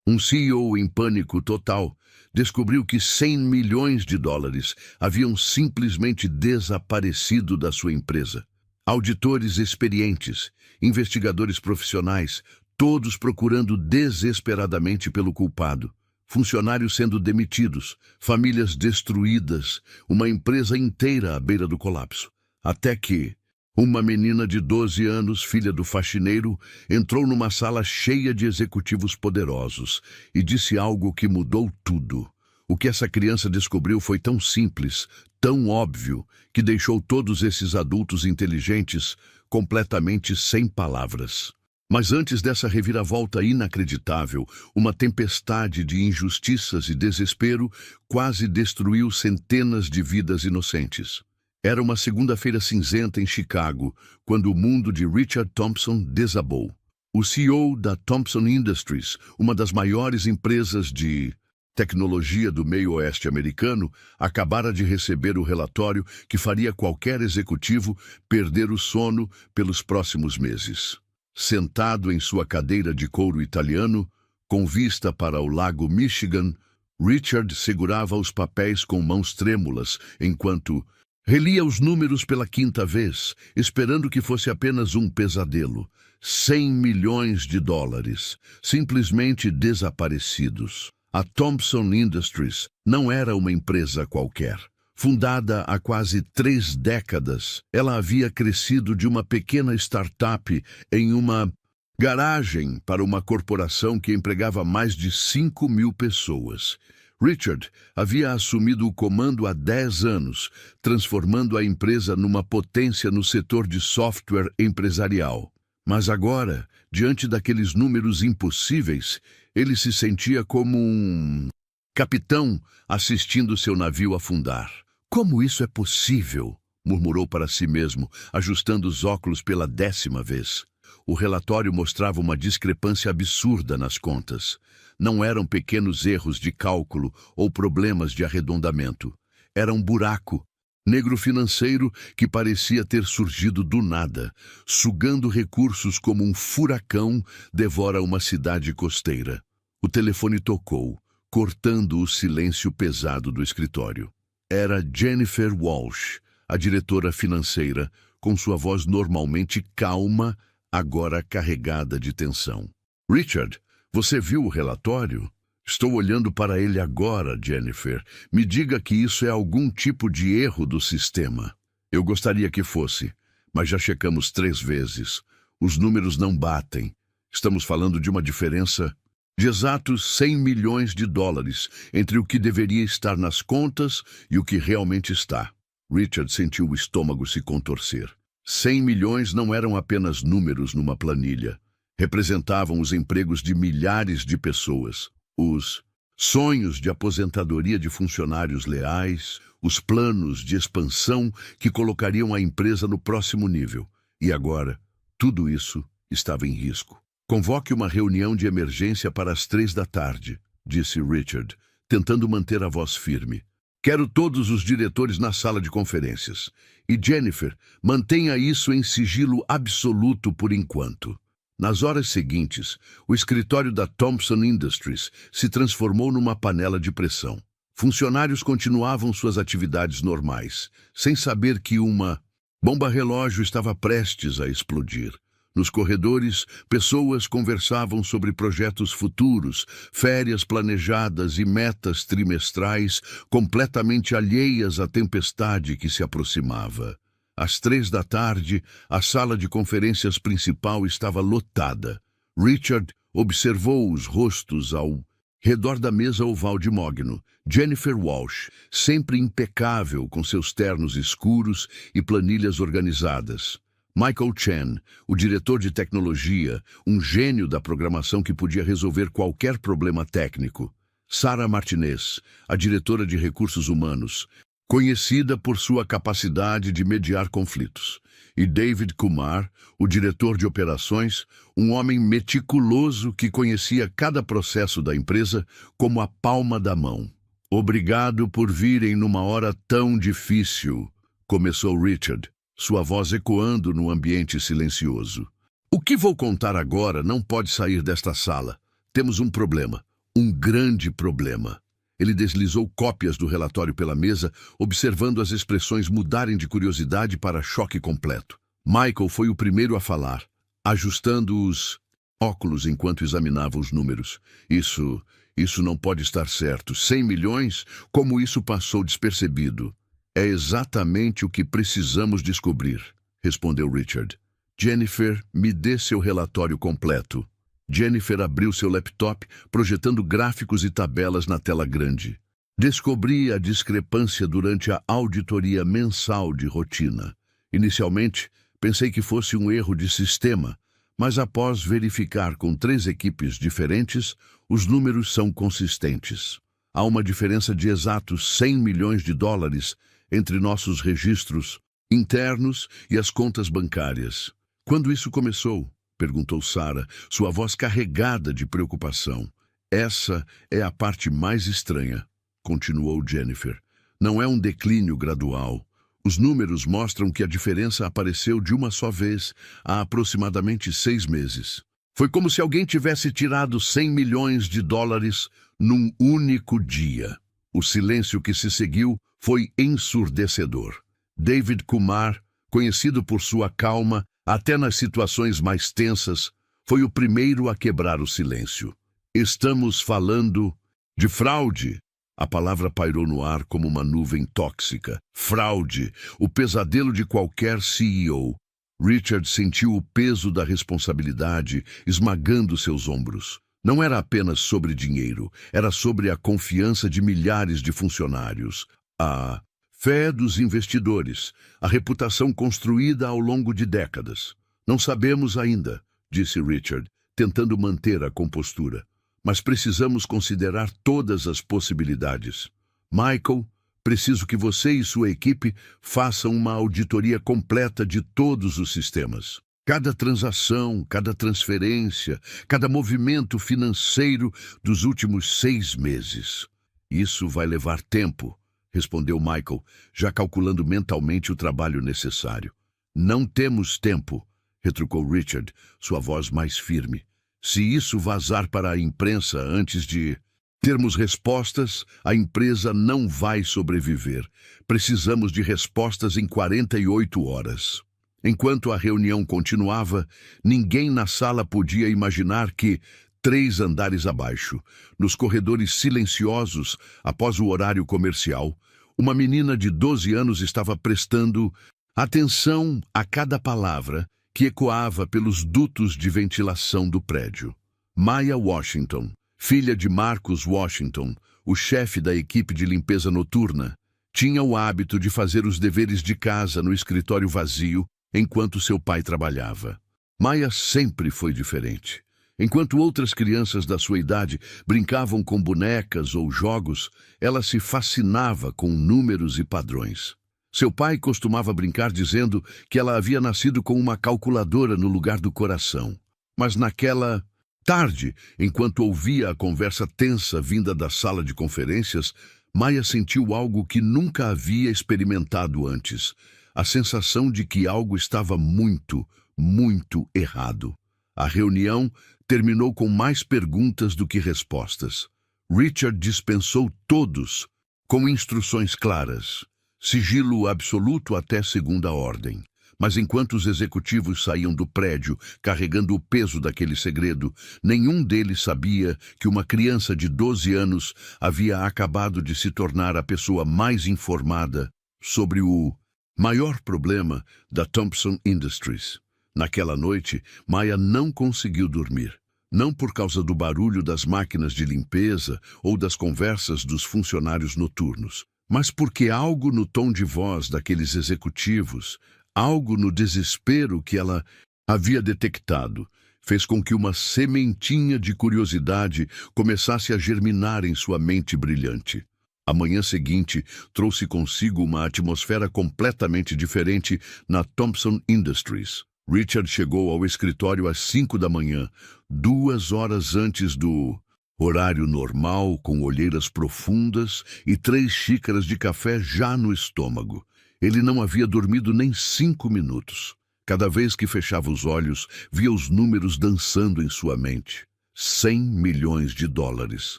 Um CEO em pânico total descobriu que 100 milhões de dólares haviam simplesmente desaparecido da sua empresa. Auditores experientes, investigadores profissionais, todos procurando desesperadamente pelo culpado. Funcionários sendo demitidos, famílias destruídas, uma empresa inteira à beira do colapso. Até que uma menina de 12 anos, filha do faxineiro, entrou numa sala cheia de executivos poderosos e disse algo que mudou tudo. O que essa criança descobriu foi tão simples, tão óbvio, que deixou todos esses adultos inteligentes completamente sem palavras. Mas antes dessa reviravolta inacreditável, uma tempestade de injustiças e desespero quase destruiu centenas de vidas inocentes. Era uma segunda-feira cinzenta em Chicago, quando o mundo de Richard Thompson desabou. O CEO da Thompson Industries, uma das maiores empresas de tecnologia do meio-oeste americano, acabara de receber o relatório que faria qualquer executivo perder o sono pelos próximos meses. Sentado em sua cadeira de couro italiano, com vista para o lago Michigan, Richard segurava os papéis com mãos trêmulas, enquanto relia os números pela quinta vez, esperando que fosse apenas um pesadelo. 100 milhões de dólares, simplesmente desaparecidos. A Thompson Industries não era uma empresa qualquer. Fundada há quase 3 décadas, ela havia crescido de uma pequena startup em uma garagem para uma corporação que empregava mais de 5.000 pessoas. Richard havia assumido o comando há 10 anos, transformando a empresa numa potência no setor de software empresarial. Mas agora, diante daqueles números impossíveis, ele se sentia como um capitão assistindo seu navio afundar. Como isso é possível? Murmurou para si mesmo, ajustando os óculos pela 10ª vez. O relatório mostrava uma discrepância absurda nas contas. Não eram pequenos erros de cálculo ou problemas de arredondamento. Era um buraco negro financeiro que parecia ter surgido do nada, sugando recursos como um furacão devora uma cidade costeira. O telefone tocou, cortando o silêncio pesado do escritório. Era Jennifer Walsh, a diretora financeira, com sua voz normalmente calma, agora carregada de tensão. Richard, você viu o relatório? Estou olhando para ele agora, Jennifer. Me diga que isso é algum tipo de erro do sistema. Eu gostaria que fosse, mas já checamos 3 vezes. Os números não batem. Estamos falando de uma diferença de exatos 100 milhões de dólares entre o que deveria estar nas contas e o que realmente está. Richard sentiu o estômago se contorcer. 100 milhões não eram apenas números numa planilha. Representavam os empregos de milhares de pessoas, os sonhos de aposentadoria de funcionários leais, os planos de expansão que colocariam a empresa no próximo nível. E agora, tudo isso estava em risco. Convoque uma reunião de emergência para as 3 da tarde, disse Richard, tentando manter a voz firme. Quero todos os diretores na sala de conferências. E Jennifer, mantenha isso em sigilo absoluto por enquanto. Nas horas seguintes, o escritório da Thompson Industries se transformou numa panela de pressão. Funcionários continuavam suas atividades normais, sem saber que uma bomba-relógio estava prestes a explodir. Nos corredores, pessoas conversavam sobre projetos futuros, férias planejadas e metas trimestrais, completamente alheias à tempestade que se aproximava. Às 3 da tarde, a sala de conferências principal estava lotada. Richard observou os rostos ao redor da mesa oval de mogno. Jennifer Walsh, sempre impecável com seus ternos escuros e planilhas organizadas. Michael Chen, o diretor de tecnologia, um gênio da programação que podia resolver qualquer problema técnico. Sarah Martinez, a diretora de recursos humanos, conhecida por sua capacidade de mediar conflitos. E David Kumar, o diretor de operações, um homem meticuloso que conhecia cada processo da empresa como a palma da mão. Obrigado por virem numa hora tão difícil, começou Richard, sua voz ecoando no ambiente silencioso. O que vou contar agora não pode sair desta sala. Temos um problema. um grande problema. Ele deslizou cópias do relatório pela mesa, observando as expressões mudarem de curiosidade para choque completo. Michael foi o primeiro a falar, ajustando os óculos enquanto examinava os números. Isso não pode estar certo. 100 milhões? Como isso passou despercebido? É exatamente o que precisamos descobrir, respondeu Richard. Jennifer, me dê seu relatório completo. Jennifer abriu seu laptop, projetando gráficos e tabelas na tela grande. Descobri a discrepância durante a auditoria mensal de rotina. Inicialmente, pensei que fosse um erro de sistema, mas após verificar com 3 equipes diferentes, os números são consistentes. Há uma diferença de exatos 100 milhões de dólares entre nossos registros internos e as contas bancárias. Quando isso começou? Perguntou Sarah, sua voz carregada de preocupação. Essa é a parte mais estranha, continuou Jennifer. Não é um declínio gradual. Os números mostram que a diferença apareceu de uma só vez, há aproximadamente 6 meses. Foi como se alguém tivesse tirado 100 milhões de dólares num único dia. O silêncio que se seguiu foi ensurdecedor. David Kumar, conhecido por sua calma, até nas situações mais tensas, foi o primeiro a quebrar o silêncio. Estamos falando de fraude. A palavra pairou no ar como uma nuvem tóxica. Fraude, o pesadelo de qualquer CEO. Richard sentiu o peso da responsabilidade esmagando seus ombros. Não era apenas sobre dinheiro, era sobre a confiança de milhares de funcionários. A fé dos investidores, a reputação construída ao longo de décadas. Não sabemos ainda, disse Richard, tentando manter a compostura. Mas precisamos considerar todas as possibilidades. Michael, preciso que você e sua equipe façam uma auditoria completa de todos os sistemas. Cada transação, cada transferência, cada movimento financeiro dos últimos 6 meses. Isso vai levar tempo, respondeu Michael, já calculando mentalmente o trabalho necessário. Não temos tempo, retrucou Richard, sua voz mais firme. Se isso vazar para a imprensa antes de termos respostas, a empresa não vai sobreviver. Precisamos de respostas em 48 horas. Enquanto a reunião continuava, ninguém na sala podia imaginar que, 3 andares abaixo, nos corredores silenciosos, após o horário comercial, uma menina de 12 anos estava prestando atenção a cada palavra que ecoava pelos dutos de ventilação do prédio. Maya Washington, filha de Marcus Washington, o chefe da equipe de limpeza noturna, tinha o hábito de fazer os deveres de casa no escritório vazio enquanto seu pai trabalhava. Maya sempre foi diferente. Enquanto outras crianças da sua idade brincavam com bonecas ou jogos, ela se fascinava com números e padrões. Seu pai costumava brincar dizendo que ela havia nascido com uma calculadora no lugar do coração. Mas naquela tarde, enquanto ouvia a conversa tensa vinda da sala de conferências, Maya sentiu algo que nunca havia experimentado antes. A sensação de que algo estava muito, muito errado. A reunião terminou com mais perguntas do que respostas. Richard dispensou todos com instruções claras. Sigilo absoluto até segunda ordem. Mas enquanto os executivos saíam do prédio carregando o peso daquele segredo, nenhum deles sabia que uma criança de 12 anos havia acabado de se tornar a pessoa mais informada sobre o maior problema da Thompson Industries. Naquela noite, Maya não conseguiu dormir. Não por causa do barulho das máquinas de limpeza ou das conversas dos funcionários noturnos, mas porque algo no tom de voz daqueles executivos, algo no desespero que ela havia detectado, fez com que uma sementinha de curiosidade começasse a germinar em sua mente brilhante. A manhã seguinte trouxe consigo uma atmosfera completamente diferente na Thompson Industries. Richard chegou ao escritório às 5 da manhã, 2 horas antes do horário normal, com olheiras profundas e 3 xícaras de café já no estômago. Ele não havia dormido nem 5 minutos. Cada vez que fechava os olhos, via os números dançando em sua mente. 100 milhões de dólares,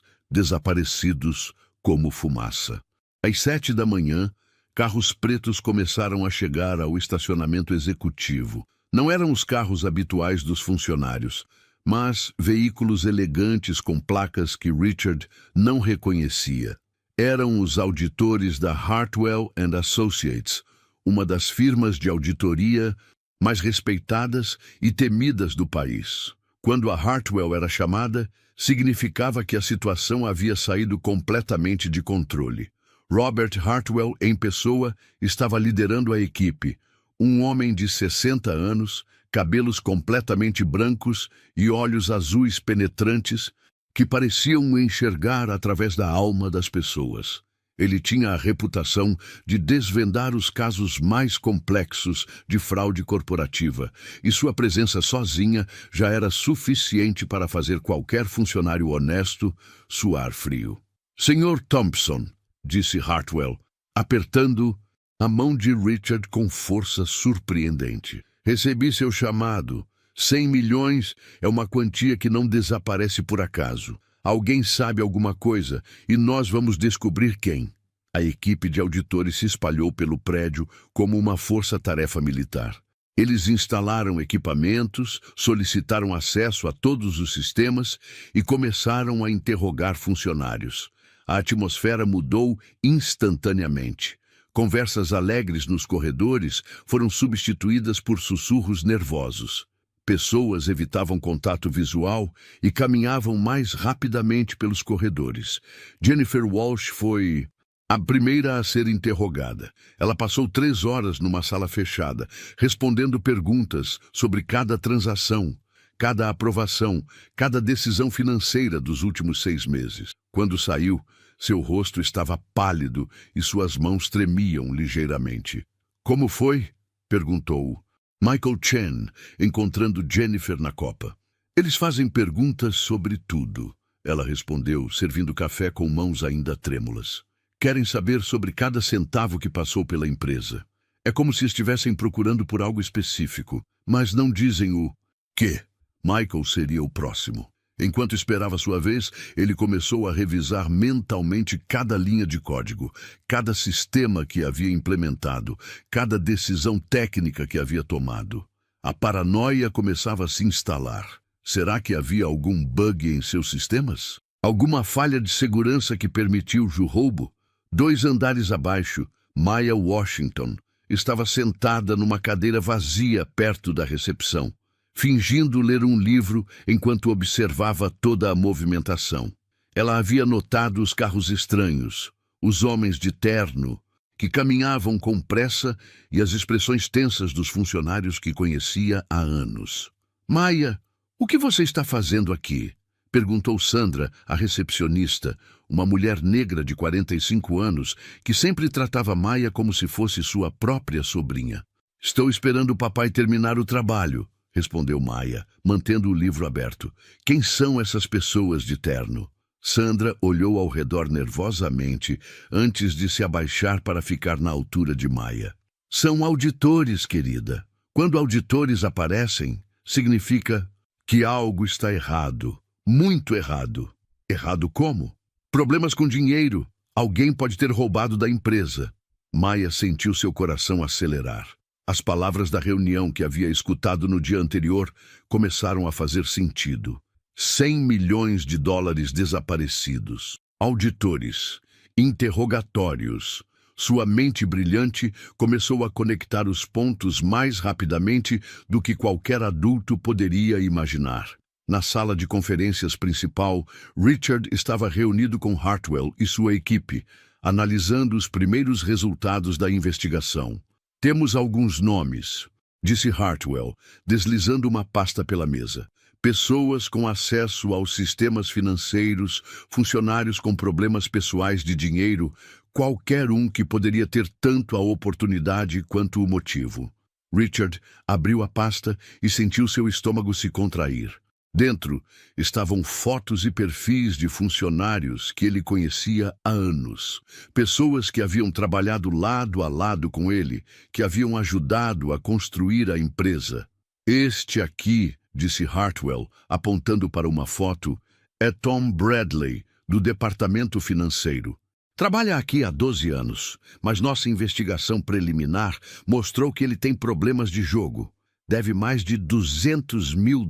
desaparecidos como fumaça. Às 7 da manhã, carros pretos começaram a chegar ao estacionamento executivo. Não eram os carros habituais dos funcionários, mas veículos elegantes com placas que Richard não reconhecia. Eram os auditores da Hartwell and Associates, uma das firmas de auditoria mais respeitadas e temidas do país. Quando a Hartwell era chamada, significava que a situação havia saído completamente de controle. Robert Hartwell, em pessoa, estava liderando a equipe, um homem de 60 anos, cabelos completamente brancos e olhos azuis penetrantes que pareciam enxergar através da alma das pessoas. Ele tinha a reputação de desvendar os casos mais complexos de fraude corporativa, e sua presença sozinha já era suficiente para fazer qualquer funcionário honesto suar frio. "Senhor Thompson", disse Hartwell, apertando a mão de Richard com força surpreendente. "Recebi seu chamado. 100 milhões é uma quantia que não desaparece por acaso. Alguém sabe alguma coisa e nós vamos descobrir quem." A equipe de auditores se espalhou pelo prédio como uma força-tarefa militar. Eles instalaram equipamentos, solicitaram acesso a todos os sistemas e começaram a interrogar funcionários. A atmosfera mudou instantaneamente. Conversas alegres nos corredores foram substituídas por sussurros nervosos. Pessoas evitavam contato visual e caminhavam mais rapidamente pelos corredores. Jennifer Walsh foi a primeira a ser interrogada. Ela passou 3 horas numa sala fechada, respondendo perguntas sobre cada transação, cada aprovação, cada decisão financeira dos últimos 6 meses. Quando saiu, seu rosto estava pálido e suas mãos tremiam ligeiramente. "Como foi?" perguntou Michael Chen, encontrando Jennifer na copa. "Eles fazem perguntas sobre tudo", ela respondeu, servindo café com mãos ainda trêmulas. "Querem saber sobre cada centavo que passou pela empresa. É como se estivessem procurando por algo específico, mas não dizem o quê." Michael seria o próximo. Enquanto esperava sua vez, ele começou a revisar mentalmente cada linha de código, cada sistema que havia implementado, cada decisão técnica que havia tomado. A paranoia começava a se instalar. Será que havia algum bug em seus sistemas? Alguma falha de segurança que permitiu o roubo? 2 andares abaixo, Maya Washington estava sentada numa cadeira vazia perto da recepção, fingindo ler um livro enquanto observava toda a movimentação. Ela havia notado os carros estranhos, os homens de terno, que caminhavam com pressa, e as expressões tensas dos funcionários que conhecia há anos. "Maya, o que você está fazendo aqui?" perguntou Sandra, a recepcionista, uma mulher negra de 45 anos, que sempre tratava Maya como se fosse sua própria sobrinha. "Estou esperando o papai terminar o trabalho", respondeu Maya, mantendo o livro aberto. "Quem são essas pessoas de terno?" Sandra olhou ao redor nervosamente antes de se abaixar para ficar na altura de Maya. "São auditores, querida. Quando auditores aparecem, significa que algo está errado. Muito errado." "Errado como?" "Problemas com dinheiro. Alguém pode ter roubado da empresa." Maya sentiu seu coração acelerar. As palavras da reunião que havia escutado no dia anterior começaram a fazer sentido. 100 milhões de dólares desaparecidos. Auditores. Interrogatórios. Sua mente brilhante começou a conectar os pontos mais rapidamente do que qualquer adulto poderia imaginar. Na sala de conferências principal, Richard estava reunido com Hartwell e sua equipe, analisando os primeiros resultados da investigação. "Temos alguns nomes", disse Hartwell, deslizando uma pasta pela mesa. "Pessoas com acesso aos sistemas financeiros, funcionários com problemas pessoais de dinheiro, qualquer um que poderia ter tanto a oportunidade quanto o motivo." Richard abriu a pasta e sentiu seu estômago se contrair. Dentro estavam fotos e perfis de funcionários que ele conhecia há anos. Pessoas que haviam trabalhado lado a lado com ele, que haviam ajudado a construir a empresa. "Este aqui", disse Hartwell, apontando para uma foto. É Tom Bradley, do departamento financeiro. Trabalha aqui há 12 anos, mas nossa investigação preliminar mostrou que ele tem problemas de jogo. Deve mais de $200 mil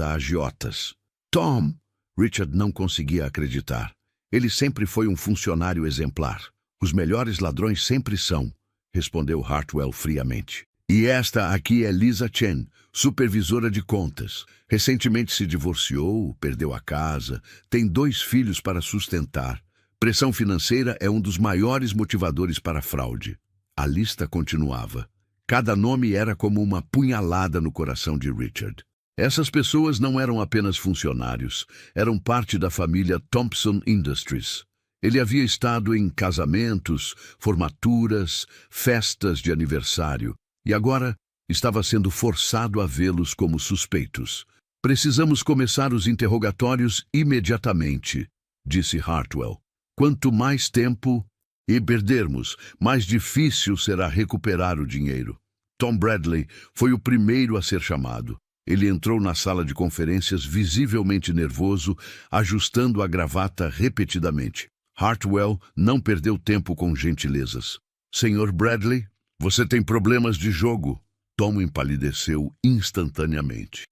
a agiotas. Tom! Richard não conseguia acreditar. Ele sempre foi um funcionário exemplar. Os melhores ladrões sempre são, respondeu Hartwell friamente. E esta aqui é Lisa Chen, supervisora de contas. Recentemente se divorciou, perdeu a casa, tem 2 filhos para sustentar. Pressão financeira é um dos maiores motivadores para a fraude. A lista continuava. Cada nome era como uma punhalada no coração de Richard. Essas pessoas não eram apenas funcionários, eram parte da família Thompson Industries. Ele havia estado em casamentos, formaturas, festas de aniversário, e agora estava sendo forçado a vê-los como suspeitos. Precisamos começar os interrogatórios imediatamente, disse Hartwell. Quanto mais tempo e perdermos, mais difícil será recuperar o dinheiro. Tom Bradley foi o primeiro a ser chamado. Ele entrou na sala de conferências visivelmente nervoso, ajustando a gravata repetidamente. Hartwell não perdeu tempo com gentilezas. Senhor Bradley, você tem problemas de jogo. Tom empalideceu instantaneamente.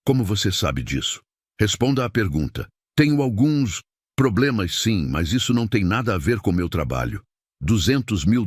Como você sabe disso? Responda à pergunta. Tenho alguns problemas, sim, mas isso não tem nada a ver com meu trabalho. $200 mil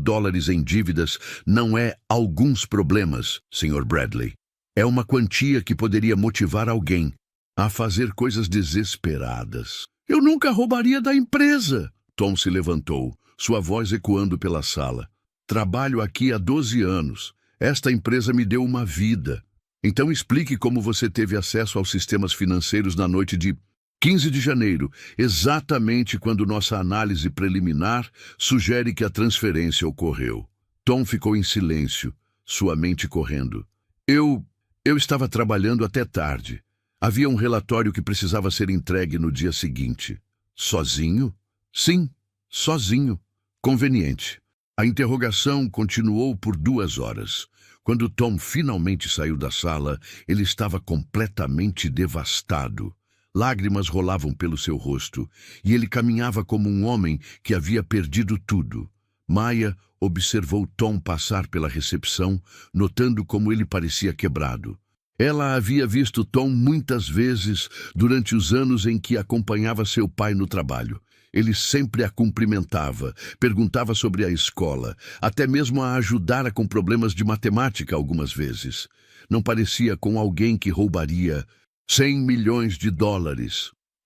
em dívidas não é alguns problemas, Sr. Bradley. É uma quantia que poderia motivar alguém a fazer coisas desesperadas. Eu nunca roubaria da empresa. Tom se levantou, sua voz ecoando pela sala. Trabalho aqui há 12 anos. Esta empresa me deu uma vida. Então explique como você teve acesso aos sistemas financeiros na noite de 15 de janeiro, exatamente quando nossa análise preliminar sugere que a transferência ocorreu. Tom ficou em silêncio, sua mente correndo. Eu estava trabalhando até tarde. Havia um relatório que precisava ser entregue no dia seguinte. Sozinho? Sim, sozinho. Conveniente. A interrogação continuou por 2 horas. Quando Tom finalmente saiu da sala, ele estava completamente devastado. Lágrimas rolavam pelo seu rosto, e ele caminhava como um homem que havia perdido tudo. Maya observou Tom passar pela recepção, notando como ele parecia quebrado. Ela havia visto Tom muitas vezes durante os anos em que acompanhava seu pai no trabalho. Ele sempre a cumprimentava, perguntava sobre a escola, até mesmo a ajudara com problemas de matemática algumas vezes. Não parecia com alguém que roubaria $100 milhões.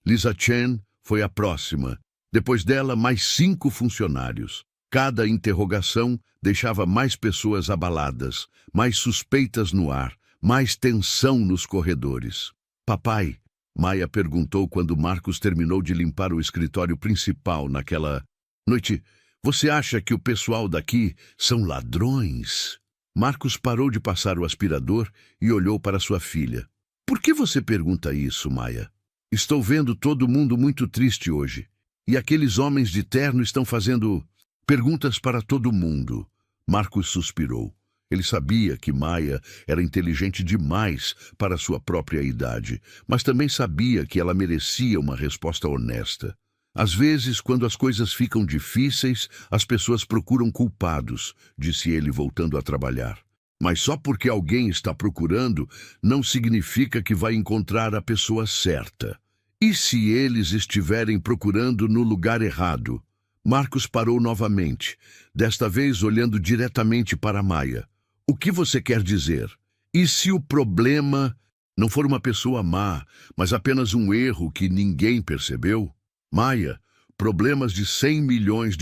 Lisa Chen foi a próxima. Depois dela, mais 5 funcionários. Cada interrogação deixava mais pessoas abaladas, mais suspeitas no ar, mais tensão nos corredores. Papai, Maya perguntou quando Marcos terminou de limpar o escritório principal naquela noite, você acha que o pessoal daqui são ladrões? Marcos parou de passar o aspirador e olhou para sua filha. Por que você pergunta isso, Maya? Estou vendo todo mundo muito triste hoje. E aqueles homens de terno estão fazendo perguntas para todo mundo. Marcos suspirou. Ele sabia que Maya era inteligente demais para sua própria idade, mas também sabia que ela merecia uma resposta honesta. Às vezes, quando as coisas ficam difíceis, as pessoas procuram culpados, disse ele voltando a trabalhar. Mas só porque alguém está procurando, não significa que vai encontrar a pessoa certa. E se eles estiverem procurando no lugar errado? Marcos parou novamente, desta vez olhando diretamente para Maya. O que você quer dizer? E se o problema não for uma pessoa má, mas apenas um erro que ninguém percebeu? Maya, problemas de $100 milhões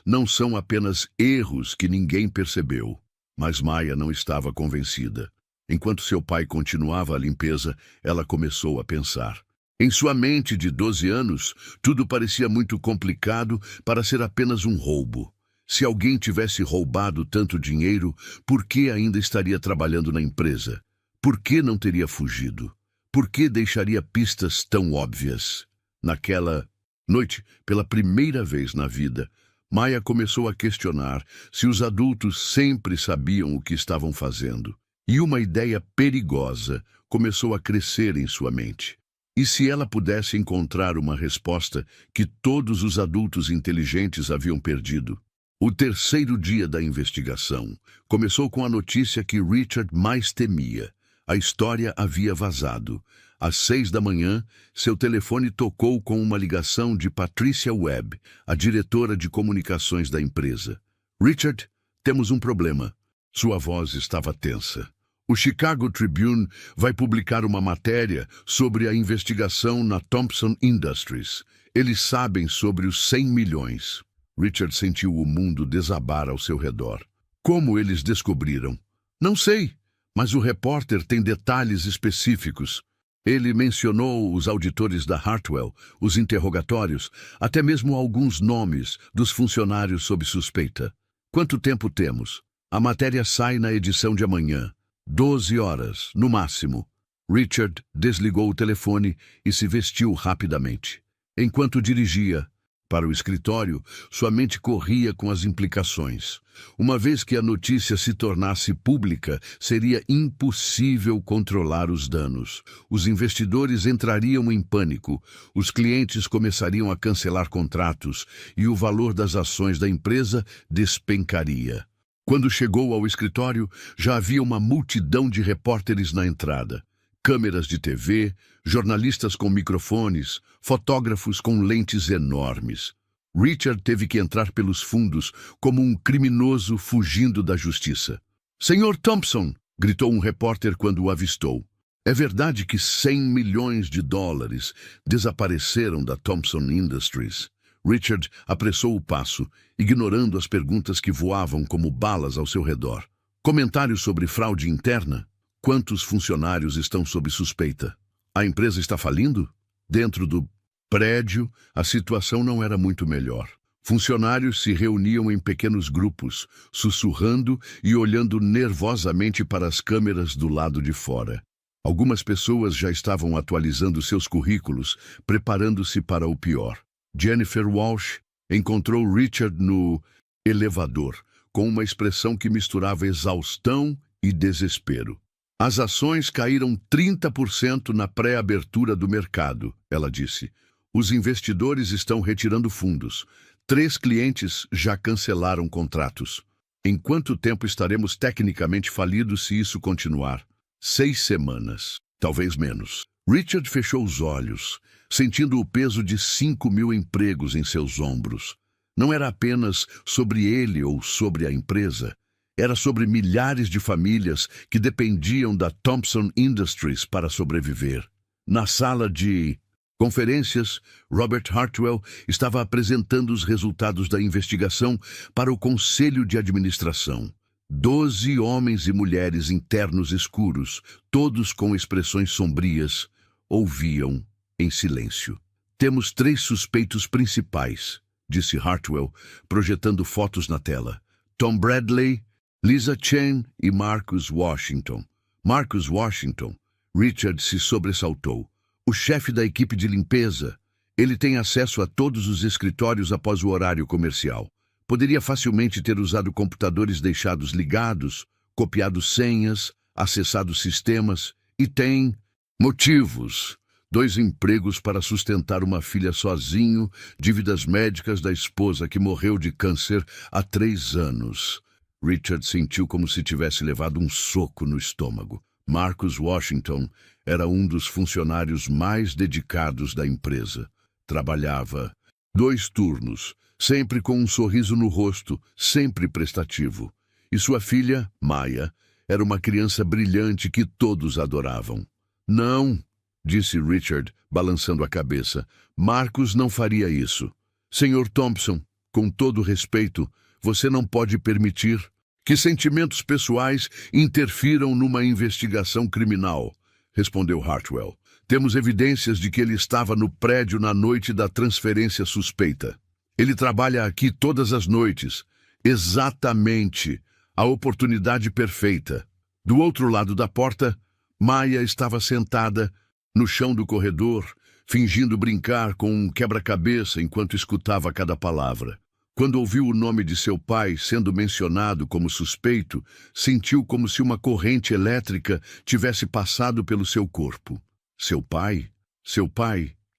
não são apenas erros que ninguém percebeu. Mas Maya não estava convencida. Enquanto seu pai continuava a limpeza, ela começou a pensar. Em sua mente de 12 anos, tudo parecia muito complicado para ser apenas um roubo. Se alguém tivesse roubado tanto dinheiro, por que ainda estaria trabalhando na empresa? Por que não teria fugido? Por que deixaria pistas tão óbvias? Naquela noite, pela primeira vez na vida, Maya começou a questionar se os adultos sempre sabiam o que estavam fazendo. E uma ideia perigosa começou a crescer em sua mente. E se ela pudesse encontrar uma resposta que todos os adultos inteligentes haviam perdido? O terceiro dia da investigação começou com a notícia que Richard mais temia. A história havia vazado. Às 6 da manhã, seu telefone tocou com uma ligação de Patricia Webb, a diretora de comunicações da empresa. Richard, temos um problema. Sua voz estava tensa. O Chicago Tribune vai publicar uma matéria sobre a investigação na Thompson Industries. Eles sabem sobre os 100 milhões. Richard sentiu o mundo desabar ao seu redor. Como eles descobriram? Não sei, mas o repórter tem detalhes específicos. Ele mencionou os auditores da Hartwell, os interrogatórios, até mesmo alguns nomes dos funcionários sob suspeita. Quanto tempo temos? A matéria sai na edição de amanhã. 12 horas, no máximo. Richard desligou o telefone e se vestiu rapidamente. Enquanto dirigia para o escritório, sua mente corria com as implicações. Uma vez que a notícia se tornasse pública, seria impossível controlar os danos. Os investidores entrariam em pânico, os clientes começariam a cancelar contratos e o valor das ações da empresa despencaria. Quando chegou ao escritório, já havia uma multidão de repórteres na entrada. Câmeras de TV, jornalistas com microfones, fotógrafos com lentes enormes. Richard teve que entrar pelos fundos como um criminoso fugindo da justiça. "Senhor Thompson!" gritou um repórter quando o avistou. "É verdade que 100 milhões de dólares desapareceram da Thompson Industries?" Richard apressou o passo, ignorando as perguntas que voavam como balas ao seu redor. "Comentários sobre fraude interna? Quantos funcionários estão sob suspeita? A empresa está falindo?" Dentro do prédio, a situação não era muito melhor. Funcionários se reuniam em pequenos grupos, sussurrando e olhando nervosamente para as câmeras do lado de fora. Algumas pessoas já estavam atualizando seus currículos, preparando-se para o pior. Jennifer Walsh encontrou Richard no elevador, com uma expressão que misturava exaustão e desespero. "As ações caíram 30% na pré-abertura do mercado", ela disse. "Os investidores estão retirando fundos. 3 clientes já cancelaram contratos. Em quanto tempo estaremos tecnicamente falidos se isso continuar?" 6 semanas, talvez menos. Richard fechou os olhos, sentindo o peso de 5.000 empregos em seus ombros. Não era apenas sobre ele ou sobre a empresa. Era sobre milhares de famílias que dependiam da Thompson Industries para sobreviver. Na sala de conferências, Robert Hartwell estava apresentando os resultados da investigação para o Conselho de Administração. 12 homens e mulheres internos escuros, todos com expressões sombrias, ouviam em silêncio. "Temos 3 suspeitos principais", disse Hartwell, projetando fotos na tela. Tom Bradley, Lisa Chen e Marcus Washington. Marcus Washington. Richard se sobressaltou. "O chefe da equipe de limpeza. Ele tem acesso a todos os escritórios após o horário comercial. Poderia facilmente ter usado computadores deixados ligados, copiado senhas, acessado sistemas e tem motivos. 2 empregos para sustentar uma filha sozinho, dívidas médicas da esposa que morreu de câncer há 3 anos. Richard sentiu como se tivesse levado um soco no estômago. Marcus Washington era um dos funcionários mais dedicados da empresa. Trabalhava 2 turnos, sempre com um sorriso no rosto, sempre prestativo. E sua filha, Maya, era uma criança brilhante que todos adoravam. "Não", disse Richard, balançando a cabeça. "Marcus não faria isso. Senhor Thompson, com todo respeito, você não pode permitir que sentimentos pessoais interfiram numa investigação criminal", respondeu Hartwell. "Temos evidências de que ele estava no prédio na noite da transferência suspeita. Ele trabalha aqui todas as noites. Exatamente. A oportunidade perfeita." Do outro lado da porta, Maya estava sentada no chão do corredor, fingindo brincar com um quebra-cabeça enquanto escutava cada palavra. Quando ouviu o nome de seu pai sendo mencionado como suspeito, sentiu como se uma corrente elétrica tivesse passado pelo seu corpo. Seu pai,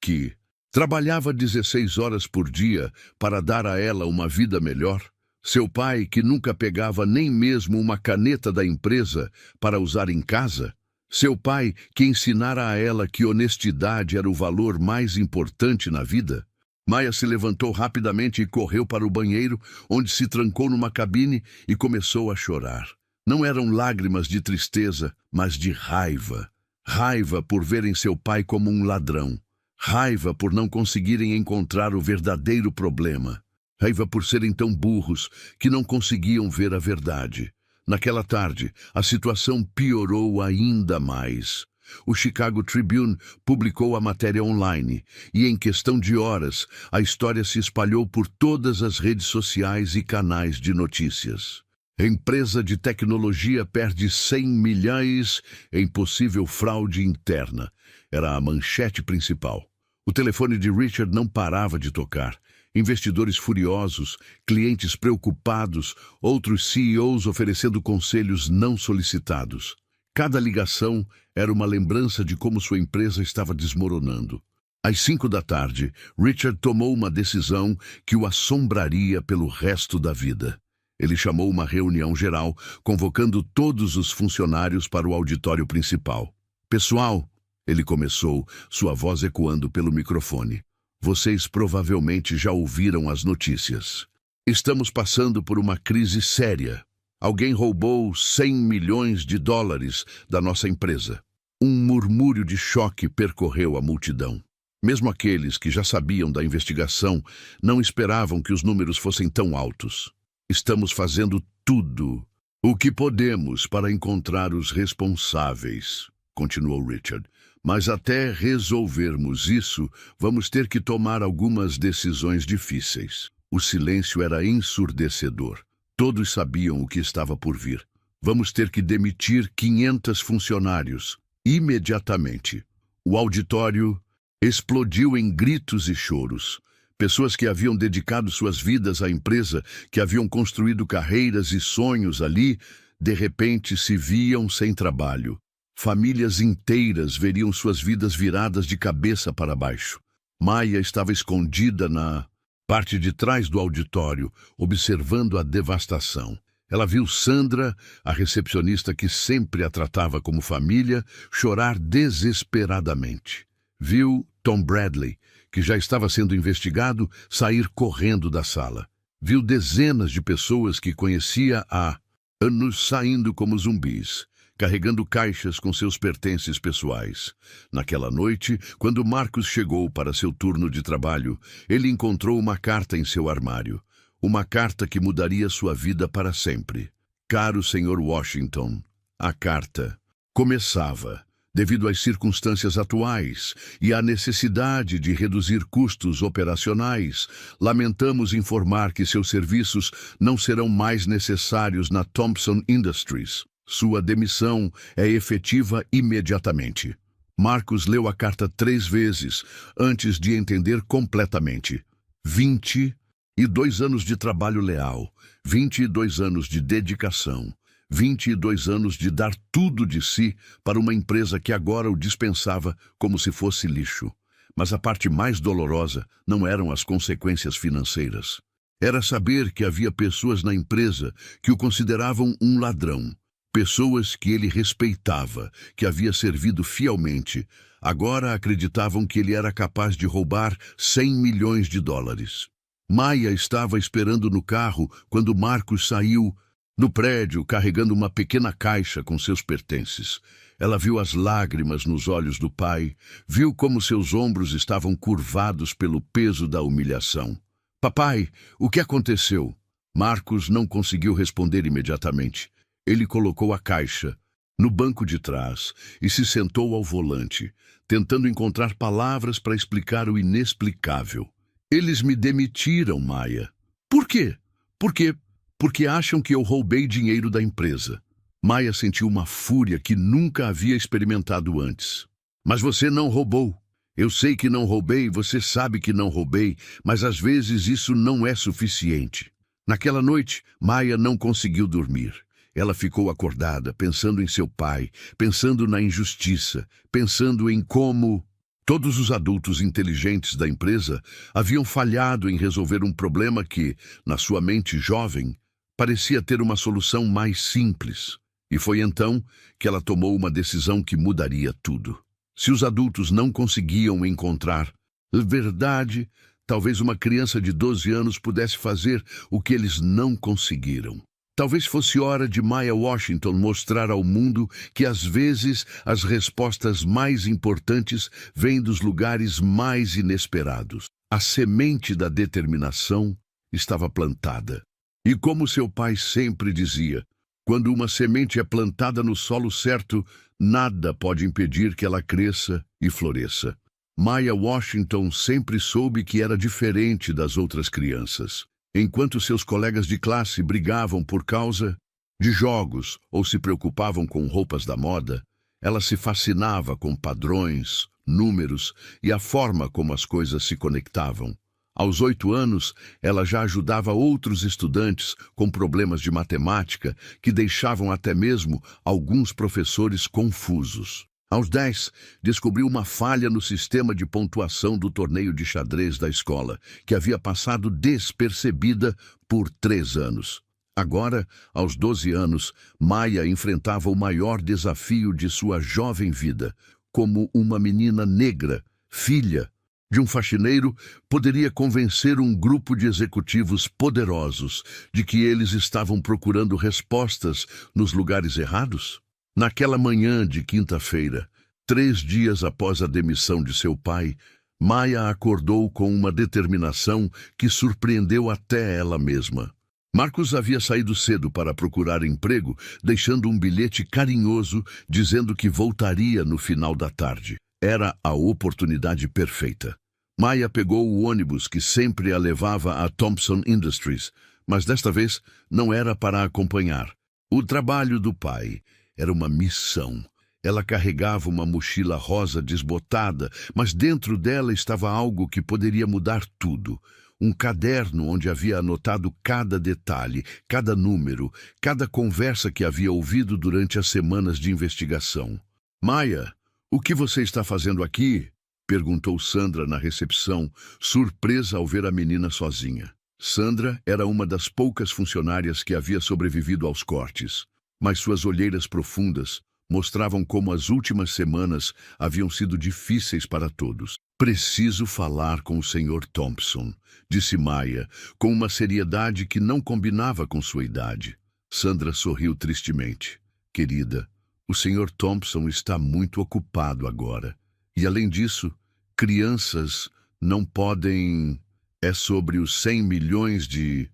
que trabalhava 16 horas por dia para dar a ela uma vida melhor. Seu pai, que nunca pegava nem mesmo uma caneta da empresa para usar em casa. Seu pai, que ensinara a ela que honestidade era o valor mais importante na vida. Maya se levantou rapidamente e correu para o banheiro, onde se trancou numa cabine e começou a chorar. Não eram lágrimas de tristeza, mas de raiva. Raiva por verem seu pai como um ladrão. Raiva por não conseguirem encontrar o verdadeiro problema. Raiva por serem tão burros que não conseguiam ver a verdade. Naquela tarde, a situação piorou ainda mais. O Chicago Tribune publicou a matéria online e, em questão de horas, a história se espalhou por todas as redes sociais e canais de notícias. Empresa de tecnologia perde 100 milhões em possível fraude interna. Era a manchete principal. O telefone de Richard não parava de tocar. Investidores furiosos, clientes preocupados, outros CEOs oferecendo conselhos não solicitados. Cada ligação era uma lembrança de como sua empresa estava desmoronando. Às 5 da tarde, Richard tomou uma decisão que o assombraria pelo resto da vida. Ele chamou uma reunião geral, convocando todos os funcionários para o auditório principal. "Pessoal", ele começou, sua voz ecoando pelo microfone. "Vocês provavelmente já ouviram as notícias. Estamos passando por uma crise séria. Alguém roubou 100 milhões de dólares da nossa empresa." Um murmúrio de choque percorreu a multidão. Mesmo aqueles que já sabiam da investigação não esperavam que os números fossem tão altos. "Estamos fazendo tudo o que podemos para encontrar os responsáveis", continuou Richard. "Mas até resolvermos isso, vamos ter que tomar algumas decisões difíceis." O silêncio era ensurdecedor. Todos sabiam o que estava por vir. "Vamos ter que demitir 500 funcionários, imediatamente." O auditório explodiu em gritos e choros. Pessoas que haviam dedicado suas vidas à empresa, que haviam construído carreiras e sonhos ali, de repente se viam sem trabalho. Famílias inteiras veriam suas vidas viradas de cabeça para baixo. Maya estava escondida na parte de trás do auditório, observando a devastação. Ela viu Sandra, a recepcionista que sempre a tratava como família, chorar desesperadamente. Viu Tom Bradley, que já estava sendo investigado, sair correndo da sala. Viu dezenas de pessoas que conhecia há anos saindo como zumbis, carregando caixas com seus pertences pessoais. Naquela noite, quando Marcus chegou para seu turno de trabalho, ele encontrou uma carta em seu armário. Uma carta que mudaria sua vida para sempre. "Caro Sr. Washington", a carta começava. "Devido às circunstâncias atuais e à necessidade de reduzir custos operacionais, lamentamos informar que seus serviços não serão mais necessários na Thompson Industries. Sua demissão é efetiva imediatamente." Marcus leu a carta 3 vezes antes de entender completamente. 22 anos de trabalho leal, 22 anos de dedicação, 22 anos de dar tudo de si para uma empresa que agora o dispensava como se fosse lixo. Mas a parte mais dolorosa não eram as consequências financeiras. Era saber que havia pessoas na empresa que o consideravam um ladrão. Pessoas que ele respeitava, que havia servido fielmente, agora acreditavam que ele era capaz de roubar 100 milhões de dólares. Maya estava esperando no carro quando Marcus saiu do prédio carregando uma pequena caixa com seus pertences. Ela viu as lágrimas nos olhos do pai, viu como seus ombros estavam curvados pelo peso da humilhação. "Papai, o que aconteceu?" Marcus não conseguiu responder imediatamente. Ele colocou a caixa no banco de trás e se sentou ao volante, tentando encontrar palavras para explicar o inexplicável. "Eles me demitiram, Maya." "Por quê?" Porque acham que eu roubei dinheiro da empresa." Maya sentiu uma fúria que nunca havia experimentado antes. "Mas você não roubou." Eu sei que não roubei, você sabe que não roubei, mas às vezes isso não é suficiente. Naquela noite, Maya não conseguiu dormir. Ela ficou acordada, pensando em seu pai, pensando na injustiça, pensando em como todos os adultos inteligentes da empresa haviam falhado em resolver um problema que, na sua mente jovem, parecia ter uma solução mais simples. E foi então que ela tomou uma decisão que mudaria tudo. Se os adultos não conseguiam encontrar verdade, talvez uma criança de 12 anos pudesse fazer o que eles não conseguiram. Talvez fosse hora de Maya Washington mostrar ao mundo que às vezes as respostas mais importantes vêm dos lugares mais inesperados. A semente da determinação estava plantada. E como seu pai sempre dizia, quando uma semente é plantada no solo certo, nada pode impedir que ela cresça e floresça. Maya Washington sempre soube que era diferente das outras crianças. Enquanto seus colegas de classe brigavam por causa de jogos ou se preocupavam com roupas da moda, ela se fascinava com padrões, números e a forma como as coisas se conectavam. Aos 8 anos, ela já ajudava outros estudantes com problemas de matemática que deixavam até mesmo alguns professores confusos. Aos 10, descobriu uma falha no sistema de pontuação do torneio de xadrez da escola, que havia passado despercebida por 3 anos. Agora, aos 12 anos, Maya enfrentava o maior desafio de sua jovem vida. Como uma menina negra, filha de um faxineiro, poderia convencer um grupo de executivos poderosos de que eles estavam procurando respostas nos lugares errados? Naquela manhã de quinta-feira, 3 dias após a demissão de seu pai, Maya acordou com uma determinação que surpreendeu até ela mesma. Marcos havia saído cedo para procurar emprego, deixando um bilhete carinhoso dizendo que voltaria no final da tarde. Era a oportunidade perfeita. Maya pegou o ônibus que sempre a levava a Thompson Industries, mas desta vez não era para acompanhar. O trabalho do pai era uma missão. Ela carregava uma mochila rosa desbotada, mas dentro dela estava algo que poderia mudar tudo. Um caderno onde havia anotado cada detalhe, cada número, cada conversa que havia ouvido durante as semanas de investigação. Maya, o que você está fazendo aqui? Perguntou Sandra na recepção, surpresa ao ver a menina sozinha. Sandra era uma das poucas funcionárias que havia sobrevivido aos cortes, mas suas olheiras profundas mostravam como as últimas semanas haviam sido difíceis para todos. Preciso falar com o Sr. Thompson, disse Maya, com uma seriedade que não combinava com sua idade. Sandra sorriu tristemente. Querida, o Sr. Thompson está muito ocupado agora. E além disso, crianças não podem... É sobre os 100 milhões de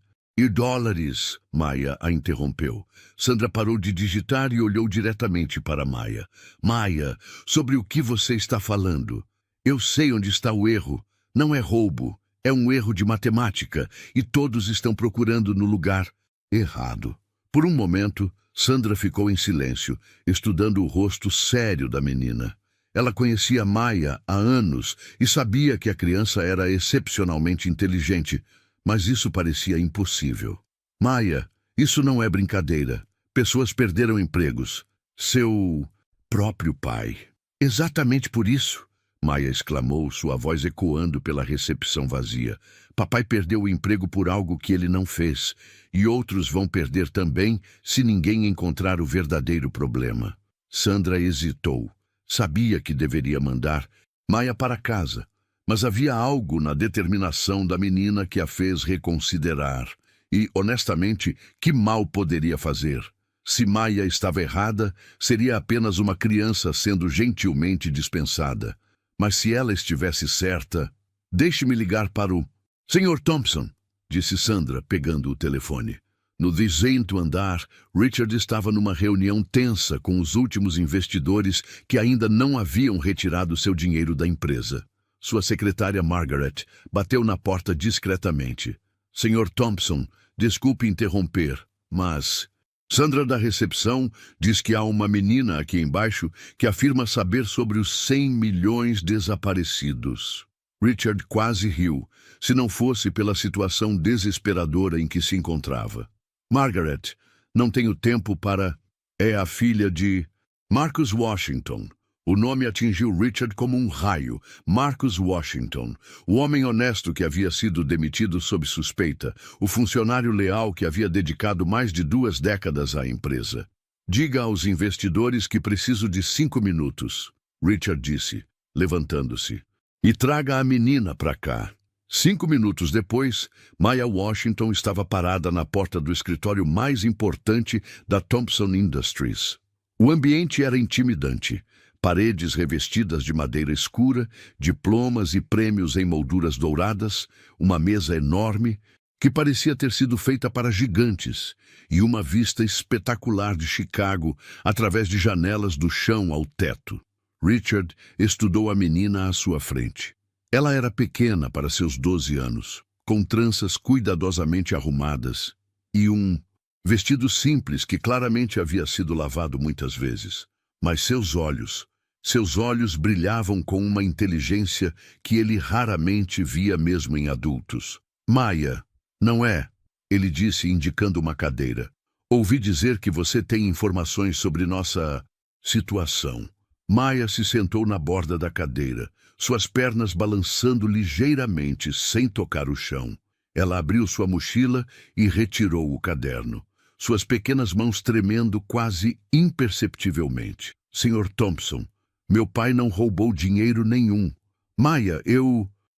dólares, Maya a interrompeu. Sandra parou de digitar e olhou diretamente para Maya. Maya, sobre o que você está falando? Eu sei onde está o erro. Não é roubo, é um erro de matemática e todos estão procurando no lugar errado. Por um momento, Sandra ficou em silêncio, estudando o rosto sério da menina. Ela conhecia Maya há anos e sabia que a criança era excepcionalmente inteligente, mas isso parecia impossível. Maya, isso não é brincadeira. Pessoas perderam empregos. Seu próprio pai. Exatamente por isso, Maya exclamou, sua voz ecoando pela recepção vazia. Papai perdeu o emprego por algo que ele não fez, e outros vão perder também se ninguém encontrar o verdadeiro problema. Sandra hesitou. Sabia que deveria mandar Maya para casa, mas havia algo na determinação da menina que a fez reconsiderar. E, honestamente, que mal poderia fazer? Se Maya estava errada, seria apenas uma criança sendo gentilmente dispensada. Mas se ela estivesse certa... Deixe-me ligar para o... Sr. Thompson, disse Sandra, pegando o telefone. No 10º andar, Richard estava numa reunião tensa com os últimos investidores que ainda não haviam retirado seu dinheiro da empresa. Sua secretária Margaret bateu na porta discretamente. Sr. Thompson, desculpe interromper, mas Sandra da recepção diz que há uma menina aqui embaixo que afirma saber sobre os 100 milhões desaparecidos. Richard quase riu, se não fosse pela situação desesperadora em que se encontrava. Margaret, não tenho tempo para... É a filha de... Marcus Washington. O nome atingiu Richard como um raio. Marcus Washington, o homem honesto que havia sido demitido sob suspeita, o funcionário leal que havia dedicado mais de 2 décadas à empresa. Diga aos investidores que preciso de 5 minutos, Richard disse, levantando-se. E traga a menina para cá. 5 minutos depois, Maya Washington estava parada na porta do escritório mais importante da Thompson Industries. O ambiente era intimidante. Paredes revestidas de madeira escura, diplomas e prêmios em molduras douradas, uma mesa enorme, que parecia ter sido feita para gigantes, e uma vista espetacular de Chicago através de janelas do chão ao teto. Richard estudou a menina à sua frente. Ela era pequena para seus 12 anos, com tranças cuidadosamente arrumadas e um vestido simples que claramente havia sido lavado muitas vezes. Mas seus olhos brilhavam com uma inteligência que ele raramente via mesmo em adultos. Maya, não é? Ele disse, indicando uma cadeira. Ouvi dizer que você tem informações sobre nossa situação. Maya se sentou na borda da cadeira, suas pernas balançando ligeiramente, sem tocar o chão. Ela abriu sua mochila e retirou o caderno, suas pequenas mãos tremendo quase imperceptivelmente. Sr. Thompson, meu pai não roubou dinheiro nenhum. Maya,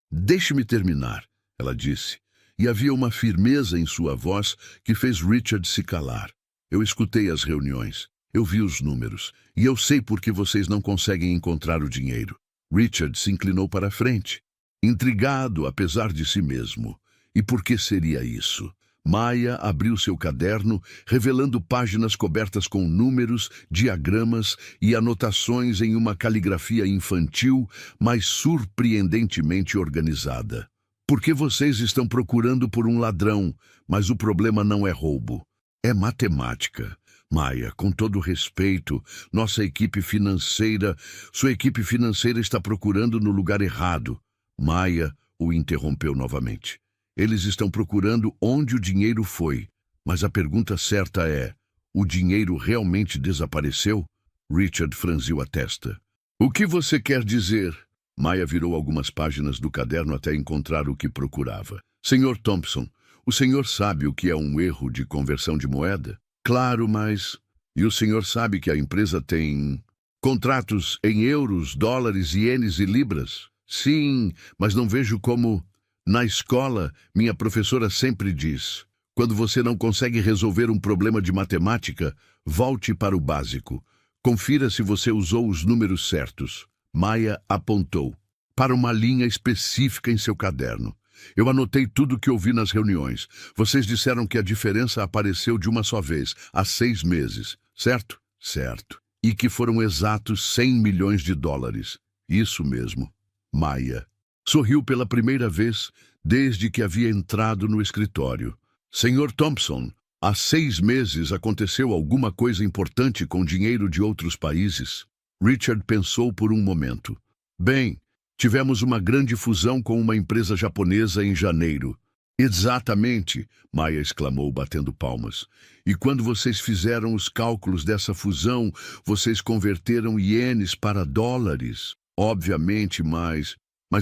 Deixe-me terminar, ela disse, e havia uma firmeza em sua voz que fez Richard se calar. Eu escutei as reuniões, eu vi os números, e eu sei por que vocês não conseguem encontrar o dinheiro. Richard se inclinou para a frente, intrigado apesar de si mesmo. E por que seria isso? Maya abriu seu caderno, revelando páginas cobertas com números, diagramas e anotações em uma caligrafia infantil, mas surpreendentemente organizada. Por que vocês estão procurando por um ladrão, mas o problema não é roubo? É matemática. Maya, com todo respeito, sua equipe financeira está procurando no lugar errado. Maya o interrompeu novamente. Eles estão procurando onde o dinheiro foi, mas a pergunta certa é, o dinheiro realmente desapareceu? Richard franziu a testa. O que você quer dizer? Maya virou algumas páginas do caderno até encontrar o que procurava. Sr. Thompson, o senhor sabe o que é um erro de conversão de moeda? Claro, mas... E o senhor sabe que a empresa tem contratos em euros, dólares, ienes e libras? Sim, mas não vejo como... Na escola, minha professora sempre diz, quando você não consegue resolver um problema de matemática, volte para o básico. Confira se você usou os números certos. Maya apontou para uma linha específica em seu caderno. Eu anotei tudo o que ouvi nas reuniões. Vocês disseram que a diferença apareceu de uma só vez, há 6 meses, certo? Certo. E que foram exatos 100 milhões de dólares. Isso mesmo. Maya sorriu pela primeira vez desde que havia entrado no escritório. Sr. Thompson, há 6 meses aconteceu alguma coisa importante com dinheiro de outros países? Richard pensou por um momento. Bem, tivemos uma grande fusão com uma empresa japonesa em janeiro. Exatamente, Maya exclamou, batendo palmas. E quando vocês fizeram os cálculos dessa fusão, vocês converteram ienes para dólares? Obviamente, mas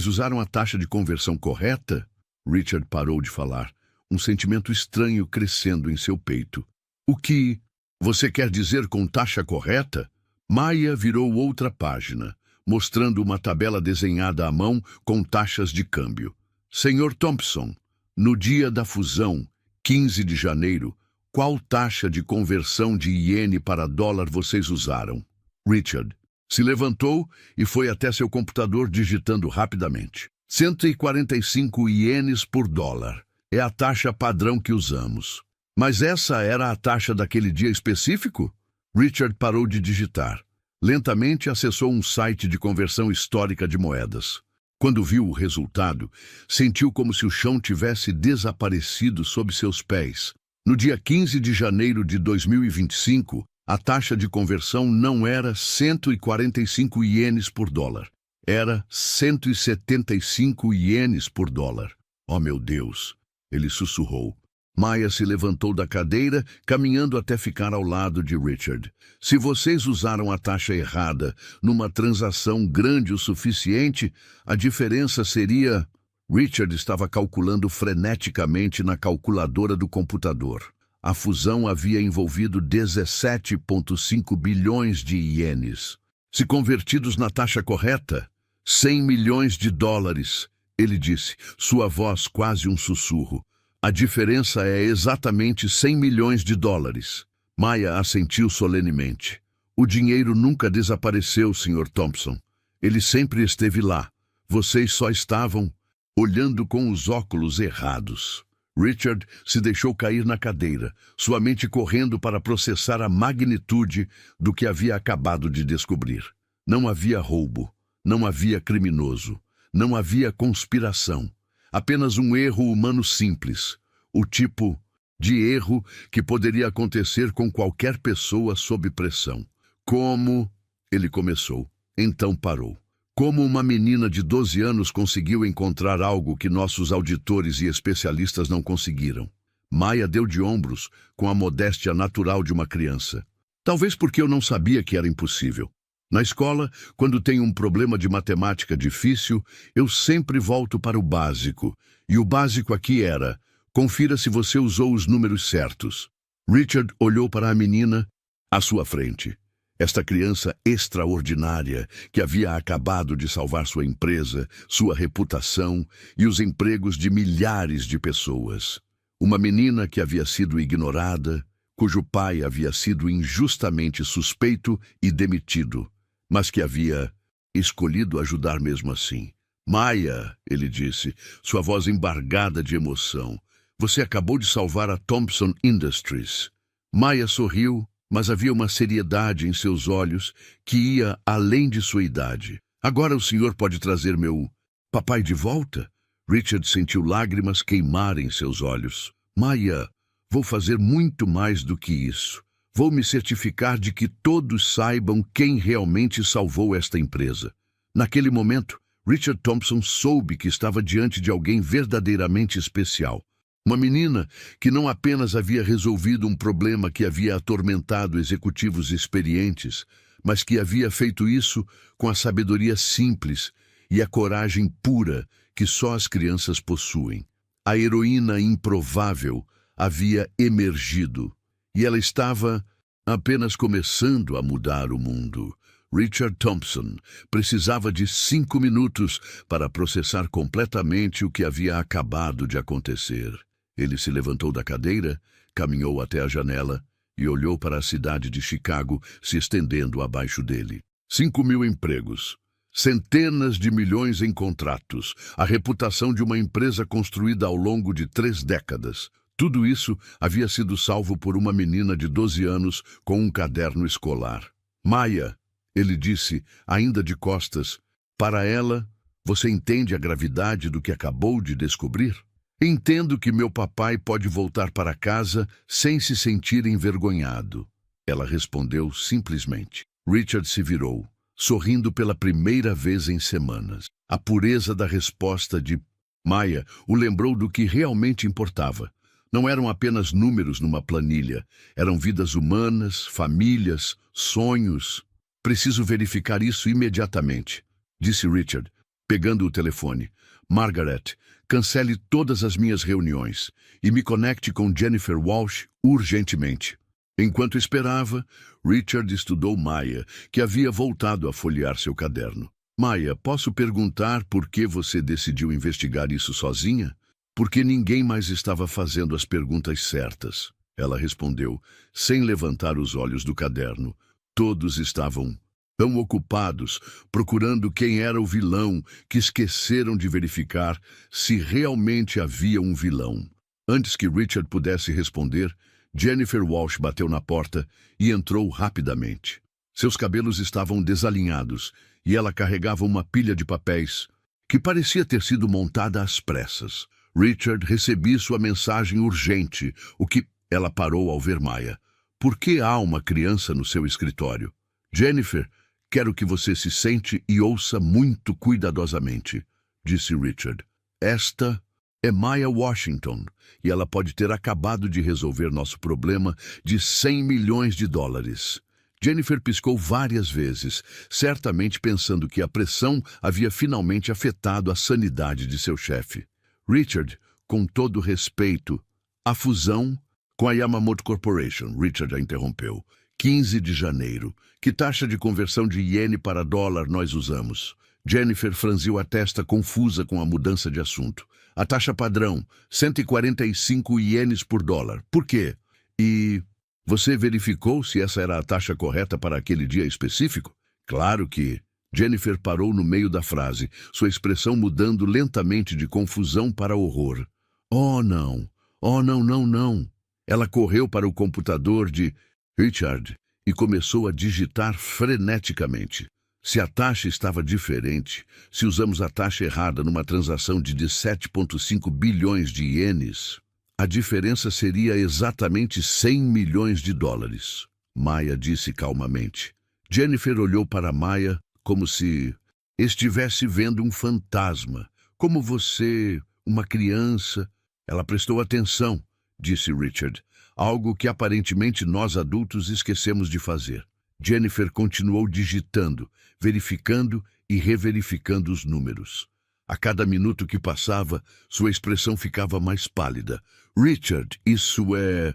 usaram a taxa de conversão correta? Richard parou de falar, um sentimento estranho crescendo em seu peito. O que você quer dizer com taxa correta? Maya virou outra página, mostrando uma tabela desenhada à mão com taxas de câmbio. Sr. Thompson, no dia da fusão, 15 de janeiro, qual taxa de conversão de iene para dólar vocês usaram? Richard se levantou e foi até seu computador digitando rapidamente. 145 ienes por dólar. É a taxa padrão que usamos. Mas essa era a taxa daquele dia específico? Richard parou de digitar. Lentamente acessou um site de conversão histórica de moedas. Quando viu o resultado, sentiu como se o chão tivesse desaparecido sob seus pés. No dia 15 de janeiro de 2025, a taxa de conversão não era 145 ienes por dólar. Era 175 ienes por dólar. Oh, meu Deus! Ele sussurrou. Maya se levantou da cadeira, caminhando até ficar ao lado de Richard. Se vocês usaram a taxa errada numa transação grande o suficiente, a diferença seria... Richard estava calculando freneticamente na calculadora do computador. A fusão havia envolvido 17,5 bilhões de ienes. Se convertidos na taxa correta, 100 milhões de dólares, ele disse, sua voz quase um sussurro. A diferença é exatamente 100 milhões de dólares. Maya assentiu solenemente. O dinheiro nunca desapareceu, Sr. Thompson. Ele sempre esteve lá. Vocês só estavam olhando com os óculos errados. Richard se deixou cair na cadeira, sua mente correndo para processar a magnitude do que havia acabado de descobrir. Não havia roubo, não havia criminoso, não havia conspiração. Apenas um erro humano simples, o tipo de erro que poderia acontecer com qualquer pessoa sob pressão. Como... Ele começou, então parou. Como uma menina de 12 anos conseguiu encontrar algo que nossos auditores e especialistas não conseguiram? Maya deu de ombros com a modéstia natural de uma criança. Talvez porque eu não sabia que era impossível. Na escola, quando tenho um problema de matemática difícil, eu sempre volto para o básico. E o básico aqui era: confira se você usou os números certos. Richard olhou para a menina à sua frente. Esta criança extraordinária que havia acabado de salvar sua empresa, sua reputação e os empregos de milhares de pessoas. Uma menina que havia sido ignorada, cujo pai havia sido injustamente suspeito e demitido, mas que havia escolhido ajudar mesmo assim. Maya, ele disse, sua voz embargada de emoção, você acabou de salvar a Thompson Industries. Maya sorriu, mas havia uma seriedade em seus olhos que ia além de sua idade. Agora o senhor pode trazer meu papai de volta? Richard sentiu lágrimas queimar em seus olhos. Maya, vou fazer muito mais do que isso. Vou me certificar de que todos saibam quem realmente salvou esta empresa. Naquele momento, Richard Thompson soube que estava diante de alguém verdadeiramente especial. Uma menina que não apenas havia resolvido um problema que havia atormentado executivos experientes, mas que havia feito isso com a sabedoria simples e a coragem pura que só as crianças possuem. A heroína improvável havia emergido e ela estava apenas começando a mudar o mundo. Richard Thompson precisava de 5 minutos para processar completamente o que havia acabado de acontecer. Ele se levantou da cadeira, caminhou até a janela e olhou para a cidade de Chicago se estendendo abaixo dele. 5.000 empregos, centenas de milhões em contratos, a reputação de uma empresa construída ao longo de 3 décadas. Tudo isso havia sido salvo por uma menina de 12 anos com um caderno escolar. Maya, ele disse, ainda de costas, para ela, você entende a gravidade do que acabou de descobrir? Entendo que meu papai pode voltar para casa sem se sentir envergonhado. Ela respondeu simplesmente. Richard se virou, sorrindo pela primeira vez em semanas. A pureza da resposta de Maya o lembrou do que realmente importava. Não eram apenas números numa planilha, eram vidas humanas, famílias, sonhos. Preciso verificar isso imediatamente, disse Richard, pegando o telefone. Margaret, cancele todas as minhas reuniões e me conecte com Jennifer Walsh urgentemente. Enquanto esperava, Richard estudou Maya, que havia voltado a folhear seu caderno. Maya, posso perguntar por que você decidiu investigar isso sozinha? Porque ninguém mais estava fazendo as perguntas certas. Ela respondeu, sem levantar os olhos do caderno. Todos estavam tão ocupados procurando quem era o vilão que esqueceram de verificar se realmente havia um vilão. Antes que Richard pudesse responder, Jennifer Walsh bateu na porta e entrou rapidamente. Seus cabelos estavam desalinhados e ela carregava uma pilha de papéis que parecia ter sido montada às pressas. Richard, recebi sua mensagem urgente. O que... Ela parou ao ver Maya. Por que há uma criança no seu escritório? Jennifer, quero que você se sente e ouça muito cuidadosamente, disse Richard. Esta é Maya Washington, e ela pode ter acabado de resolver nosso problema de 100 milhões de dólares. Jennifer piscou várias vezes, certamente pensando que a pressão havia finalmente afetado a sanidade de seu chefe. Richard, com todo respeito, a fusão com a Yamamoto Corporation, Richard a interrompeu. 15 de janeiro. Que taxa de conversão de iene para dólar nós usamos? Jennifer franziu a testa confusa com a mudança de assunto. A taxa padrão, 145 ienes por dólar. Por quê? E você verificou se essa era a taxa correta para aquele dia específico? Claro que... Jennifer parou no meio da frase, sua expressão mudando lentamente de confusão para horror. Oh, não. Oh, não, não, não. Ela correu para o computador de Richard e começou a digitar freneticamente. Se a taxa estava diferente, se usamos a taxa errada numa transação de 17,5 bilhões de ienes, a diferença seria exatamente 100 milhões de dólares. Maya disse calmamente. Jennifer olhou para Maya como se estivesse vendo um fantasma. Como você, uma criança. Ela prestou atenção, disse Richard, algo que aparentemente nós adultos esquecemos de fazer. Jennifer continuou digitando, verificando e reverificando os números. A cada minuto que passava, sua expressão ficava mais pálida. Richard, isso é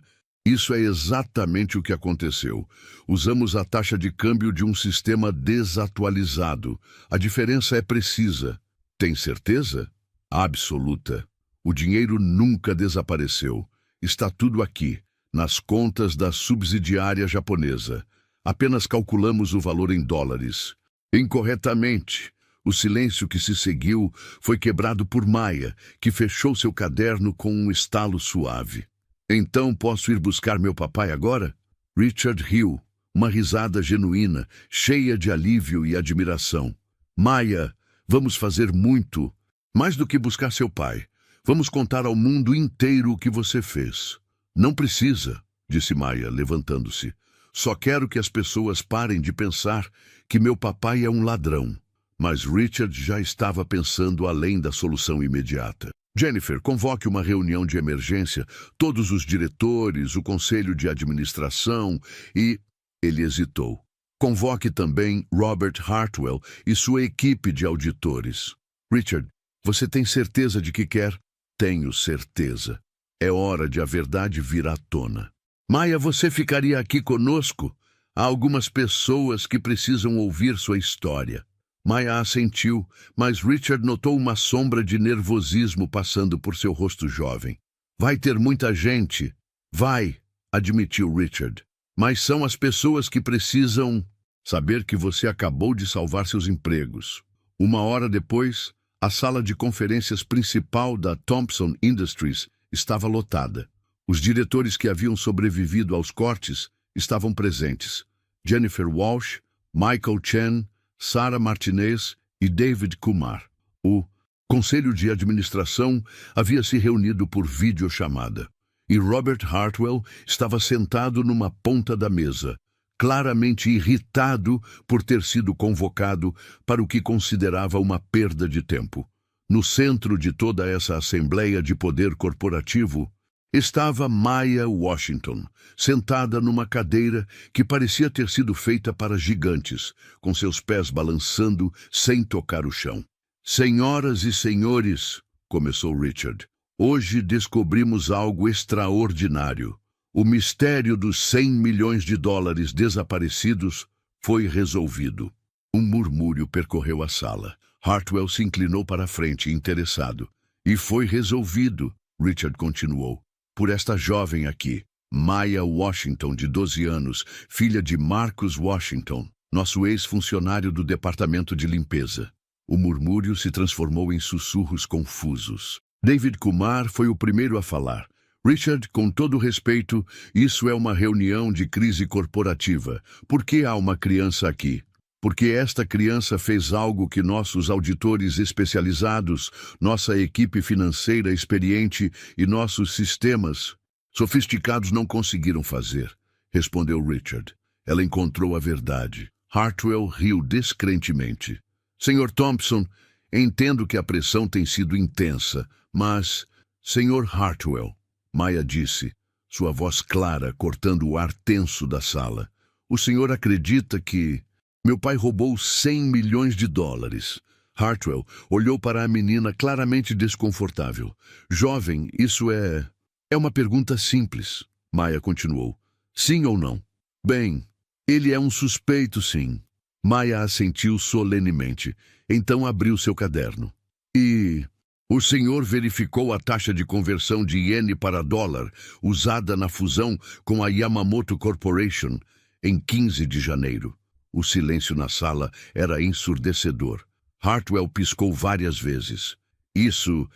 exatamente o que aconteceu. Usamos a taxa de câmbio de um sistema desatualizado. A diferença é precisa. Tem certeza? Absoluta. O dinheiro nunca desapareceu. Está tudo aqui, nas contas da subsidiária japonesa. Apenas calculamos o valor em dólares. Incorretamente. O silêncio que se seguiu foi quebrado por Maya, que fechou seu caderno com um estalo suave. Então posso ir buscar meu papai agora? Richard riu, uma risada genuína, cheia de alívio e admiração. Maya, vamos fazer muito, mais do que buscar seu pai. Vamos contar ao mundo inteiro o que você fez. Não precisa, disse Maya, levantando-se. Só quero que as pessoas parem de pensar que meu papai é um ladrão. Mas Richard já estava pensando além da solução imediata. Jennifer, convoque uma reunião de emergência, todos os diretores, o conselho de administração e... Ele hesitou. Convoque também Robert Hartwell e sua equipe de auditores. Richard, você tem certeza de que quer? Tenho certeza. É hora de a verdade vir à tona. Maya, você ficaria aqui conosco? Há algumas pessoas que precisam ouvir sua história. Maya assentiu, mas Richard notou uma sombra de nervosismo passando por seu rosto jovem. Vai ter muita gente. Vai, admitiu Richard. Mas são as pessoas que precisam saber que você acabou de salvar seus empregos. Uma hora depois, a sala de conferências principal da Thompson Industries estava lotada. Os diretores que haviam sobrevivido aos cortes estavam presentes. Jennifer Walsh, Michael Chen, Sarah Martinez e David Kumar. O conselho de administração havia se reunido por videochamada. E Robert Hartwell estava sentado numa ponta da mesa, claramente irritado por ter sido convocado para o que considerava uma perda de tempo. No centro de toda essa assembleia de poder corporativo estava Maya Washington, sentada numa cadeira que parecia ter sido feita para gigantes, com seus pés balançando sem tocar o chão. Senhoras e senhores, começou Richard, hoje descobrimos algo extraordinário. O mistério dos 100 milhões de dólares desaparecidos foi resolvido. Um murmúrio percorreu a sala. Hartwell se inclinou para a frente, interessado. E foi resolvido, Richard continuou, por esta jovem aqui, Maya Washington, de 12 anos, filha de Marcus Washington, nosso ex-funcionário do departamento de limpeza. O murmúrio se transformou em sussurros confusos. David Kumar foi o primeiro a falar. Richard, com todo respeito, isso é uma reunião de crise corporativa. Por que há uma criança aqui? Porque esta criança fez algo que nossos auditores especializados, nossa equipe financeira experiente e nossos sistemas Sofisticados não conseguiram fazer, respondeu Richard. Ela encontrou a verdade. Hartwell riu descrentemente. Senhor Thompson, entendo que a pressão tem sido intensa, mas... Senhor Hartwell, Maya disse, sua voz clara cortando o ar tenso da sala. O senhor acredita que... Meu pai roubou 100 milhões de dólares. Hartwell olhou para a menina claramente desconfortável. Jovem, isso é... É uma pergunta simples. Maya continuou. Sim ou não? Bem, ele é um suspeito, sim. Maya assentiu solenemente. Então abriu seu caderno. E... O senhor verificou a taxa de conversão de iene para dólar usada na fusão com a Yamamoto Corporation em 15 de janeiro. O silêncio na sala era ensurdecedor. Hartwell piscou várias vezes. Isso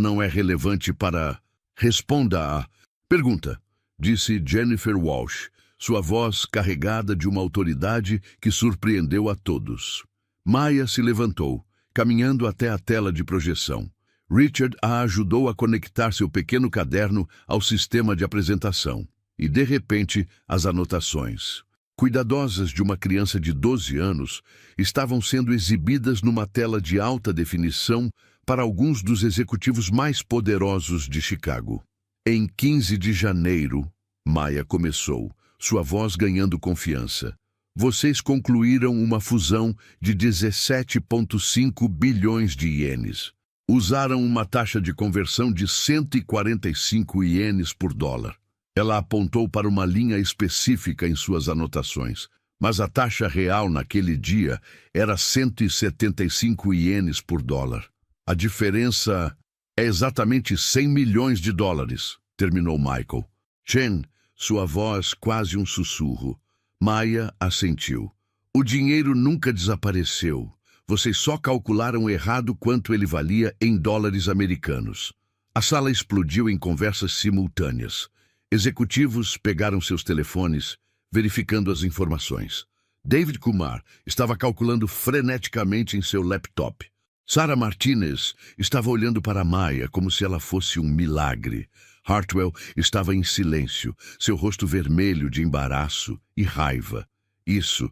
não é relevante para... Responda a... Pergunta, disse Jennifer Walsh, sua voz carregada de uma autoridade que surpreendeu a todos. Maya se levantou, caminhando até a tela de projeção. Richard a ajudou a conectar seu pequeno caderno ao sistema de apresentação. E, de repente, as anotações, cuidadosas de uma criança de 12 anos, estavam sendo exibidas numa tela de alta definição para alguns dos executivos mais poderosos de Chicago. Em 15 de janeiro, Maya começou, sua voz ganhando confiança. Vocês concluíram uma fusão de 17,5 bilhões de ienes. Usaram uma taxa de conversão de 145 ienes por dólar. Ela apontou para uma linha específica em suas anotações, mas a taxa real naquele dia era 175 ienes por dólar. A diferença é exatamente 100 milhões de dólares, terminou Michael. Chen, sua voz quase um sussurro. Maya assentiu. O dinheiro nunca desapareceu. Vocês só calcularam errado quanto ele valia em dólares americanos. A sala explodiu em conversas simultâneas. Executivos pegaram seus telefones, verificando as informações. David Kumar estava calculando freneticamente em seu laptop. Sarah Martinez estava olhando para Maya como se ela fosse um milagre. Hartwell estava em silêncio, seu rosto vermelho de embaraço e raiva. Isso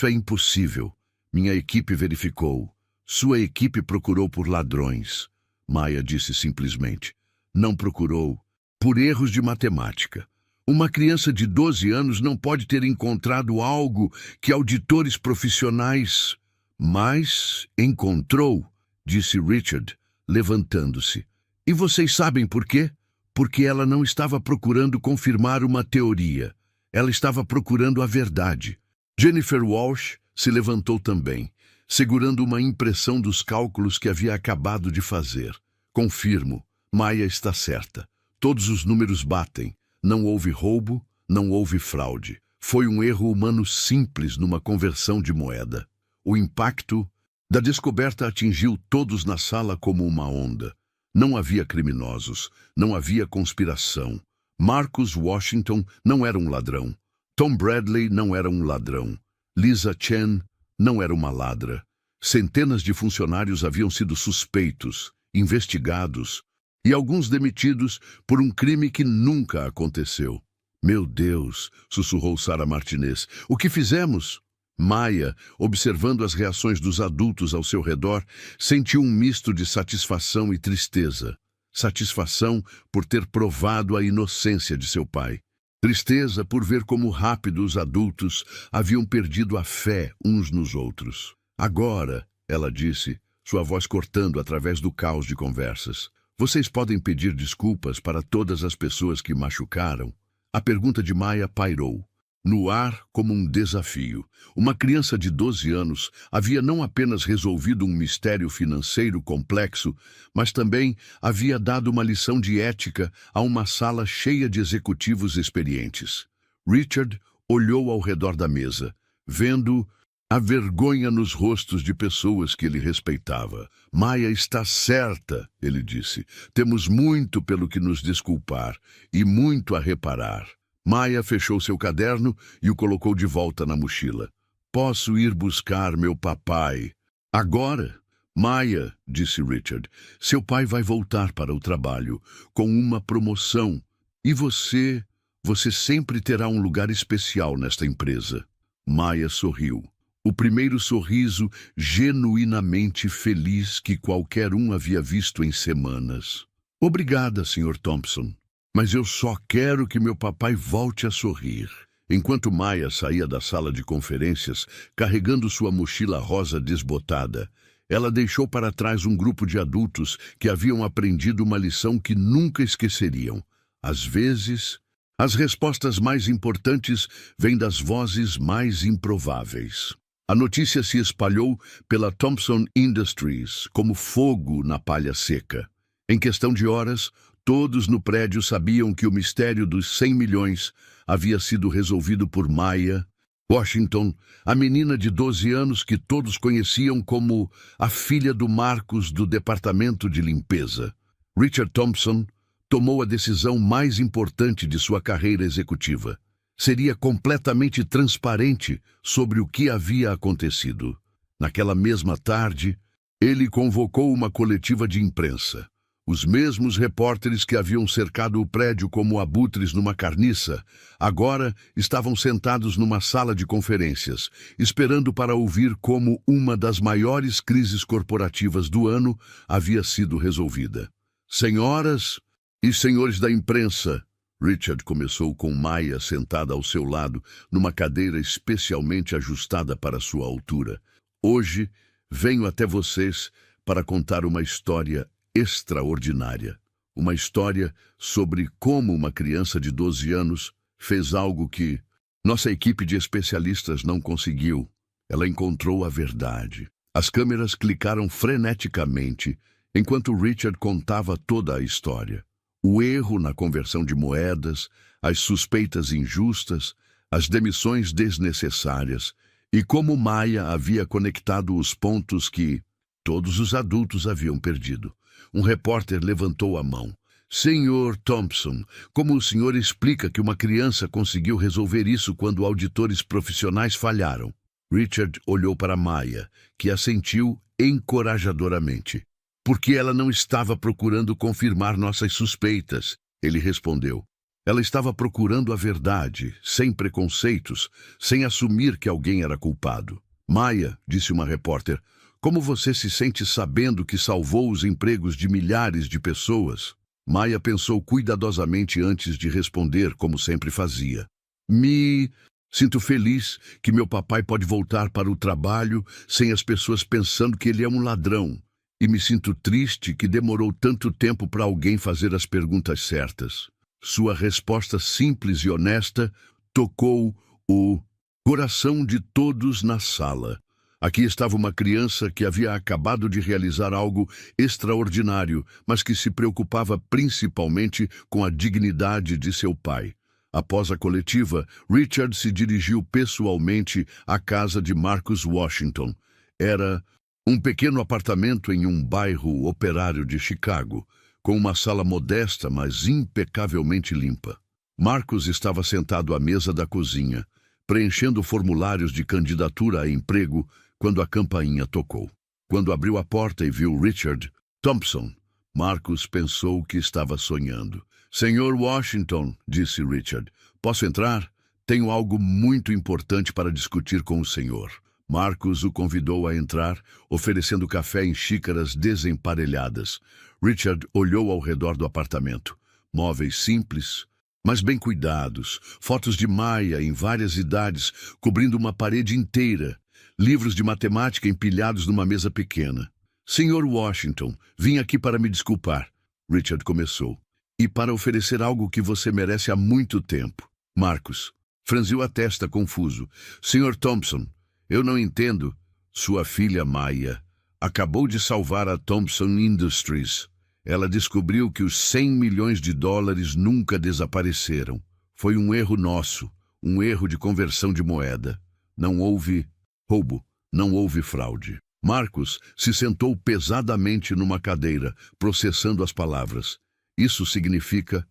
é impossível. Minha equipe verificou. Sua equipe procurou por ladrões. Maya disse simplesmente. Não procurou. Por erros de matemática. Uma criança de 12 anos não pode ter encontrado algo que auditores profissionais... Mas encontrou, disse Richard, levantando-se. E vocês sabem por quê? Porque ela não estava procurando confirmar uma teoria. Ela estava procurando a verdade. Jennifer Walsh se levantou também, segurando uma impressão dos cálculos que havia acabado de fazer. Confirmo, Maya está certa. Todos os números batem. Não houve roubo, não houve fraude. Foi um erro humano simples numa conversão de moeda. O impacto da descoberta atingiu todos na sala como uma onda. Não havia criminosos, não havia conspiração. Marcus Washington não era um ladrão. Tom Bradley não era um ladrão. Lisa Chen não era uma ladra. Centenas de funcionários haviam sido suspeitos, investigados e alguns demitidos por um crime que nunca aconteceu. Meu Deus, sussurrou Sarah Martinez, o que fizemos? Maya, observando as reações dos adultos ao seu redor, sentiu um misto de satisfação e tristeza. Satisfação por ter provado a inocência de seu pai. Tristeza por ver como rápido os adultos haviam perdido a fé uns nos outros. Agora, ela disse, sua voz cortando através do caos de conversas, vocês podem pedir desculpas para todas as pessoas que machucaram? A pergunta de Maya pairou, no ar como um desafio. Uma criança de 12 anos havia não apenas resolvido um mistério financeiro complexo, mas também havia dado uma lição de ética a uma sala cheia de executivos experientes. Richard olhou ao redor da mesa, vendo a vergonha nos rostos de pessoas que ele respeitava. Maya está certa, ele disse. Temos muito pelo que nos desculpar e muito a reparar. Maya fechou seu caderno e o colocou de volta na mochila. Posso ir buscar meu papai. Agora? Maya, disse Richard, seu pai vai voltar para o trabalho com uma promoção. E você sempre terá um lugar especial nesta empresa. Maya sorriu. O primeiro sorriso genuinamente feliz que qualquer um havia visto em semanas. Obrigada, Sr. Thompson. Mas eu só quero que meu papai volte a sorrir. Enquanto Maya saía da sala de conferências, carregando sua mochila rosa desbotada, ela deixou para trás um grupo de adultos que haviam aprendido uma lição que nunca esqueceriam. Às vezes, as respostas mais importantes vêm das vozes mais improváveis. A notícia se espalhou pela Thompson Industries como fogo na palha seca. Em questão de horas, todos no prédio sabiam que o mistério dos 100 milhões havia sido resolvido por Maya Washington, a menina de 12 anos que todos conheciam como a filha do Marcos do departamento de limpeza. Richard Thompson tomou a decisão mais importante de sua carreira executiva. Seria completamente transparente sobre o que havia acontecido. Naquela mesma tarde, ele convocou uma coletiva de imprensa. Os mesmos repórteres que haviam cercado o prédio como abutres numa carniça, agora estavam sentados numa sala de conferências, esperando para ouvir como uma das maiores crises corporativas do ano havia sido resolvida. Senhoras e senhores da imprensa, Richard começou com Maya sentada ao seu lado, numa cadeira especialmente ajustada para sua altura. Hoje, venho até vocês para contar uma história extraordinária. Uma história sobre como uma criança de 12 anos fez algo que nossa equipe de especialistas não conseguiu. Ela encontrou a verdade. As câmeras clicaram freneticamente enquanto Richard contava toda a história. O erro na conversão de moedas, as suspeitas injustas, as demissões desnecessárias e como Maya havia conectado os pontos que todos os adultos haviam perdido. Um repórter levantou a mão. Senhor Thompson, como o senhor explica que uma criança conseguiu resolver isso quando auditores profissionais falharam? Richard olhou para Maya, que assentiu encorajadoramente. Porque ela não estava procurando confirmar nossas suspeitas, ele respondeu. Ela estava procurando a verdade, sem preconceitos, sem assumir que alguém era culpado. Maya, disse uma repórter, como você se sente sabendo que salvou os empregos de milhares de pessoas? Maya pensou cuidadosamente antes de responder, como sempre fazia. Me sinto feliz que meu papai pode voltar para o trabalho sem as pessoas pensando que ele é um ladrão. E me sinto triste que demorou tanto tempo para alguém fazer as perguntas certas. Sua resposta simples e honesta tocou o coração de todos na sala. Aqui estava uma criança que havia acabado de realizar algo extraordinário, mas que se preocupava principalmente com a dignidade de seu pai. Após a coletiva, Richard se dirigiu pessoalmente à casa de Marcus Washington. Era um pequeno apartamento em um bairro operário de Chicago, com uma sala modesta, mas impecavelmente limpa. Marcus estava sentado à mesa da cozinha, preenchendo formulários de candidatura a emprego, quando a campainha tocou. Quando abriu a porta e viu Richard Thompson, Marcus pensou que estava sonhando. Senhor Washington, disse Richard, posso entrar? Tenho algo muito importante para discutir com o senhor. Marcus o convidou a entrar, oferecendo café em xícaras desemparelhadas. Richard olhou ao redor do apartamento. Móveis simples, mas bem cuidados, fotos de Maya em várias idades, cobrindo uma parede inteira, livros de matemática empilhados numa mesa pequena. Senhor Washington, vim aqui para me desculpar, Richard começou, e para oferecer algo que você merece há muito tempo. Marcus franziu a testa confuso. Senhor Thompson, eu não entendo. Sua filha Maya acabou de salvar a Thompson Industries. Ela descobriu que os 100 milhões de dólares nunca desapareceram. Foi um erro nosso, um erro de conversão de moeda. Não houve roubo, não houve fraude. Marcus se sentou pesadamente numa cadeira, processando as palavras. Isso significa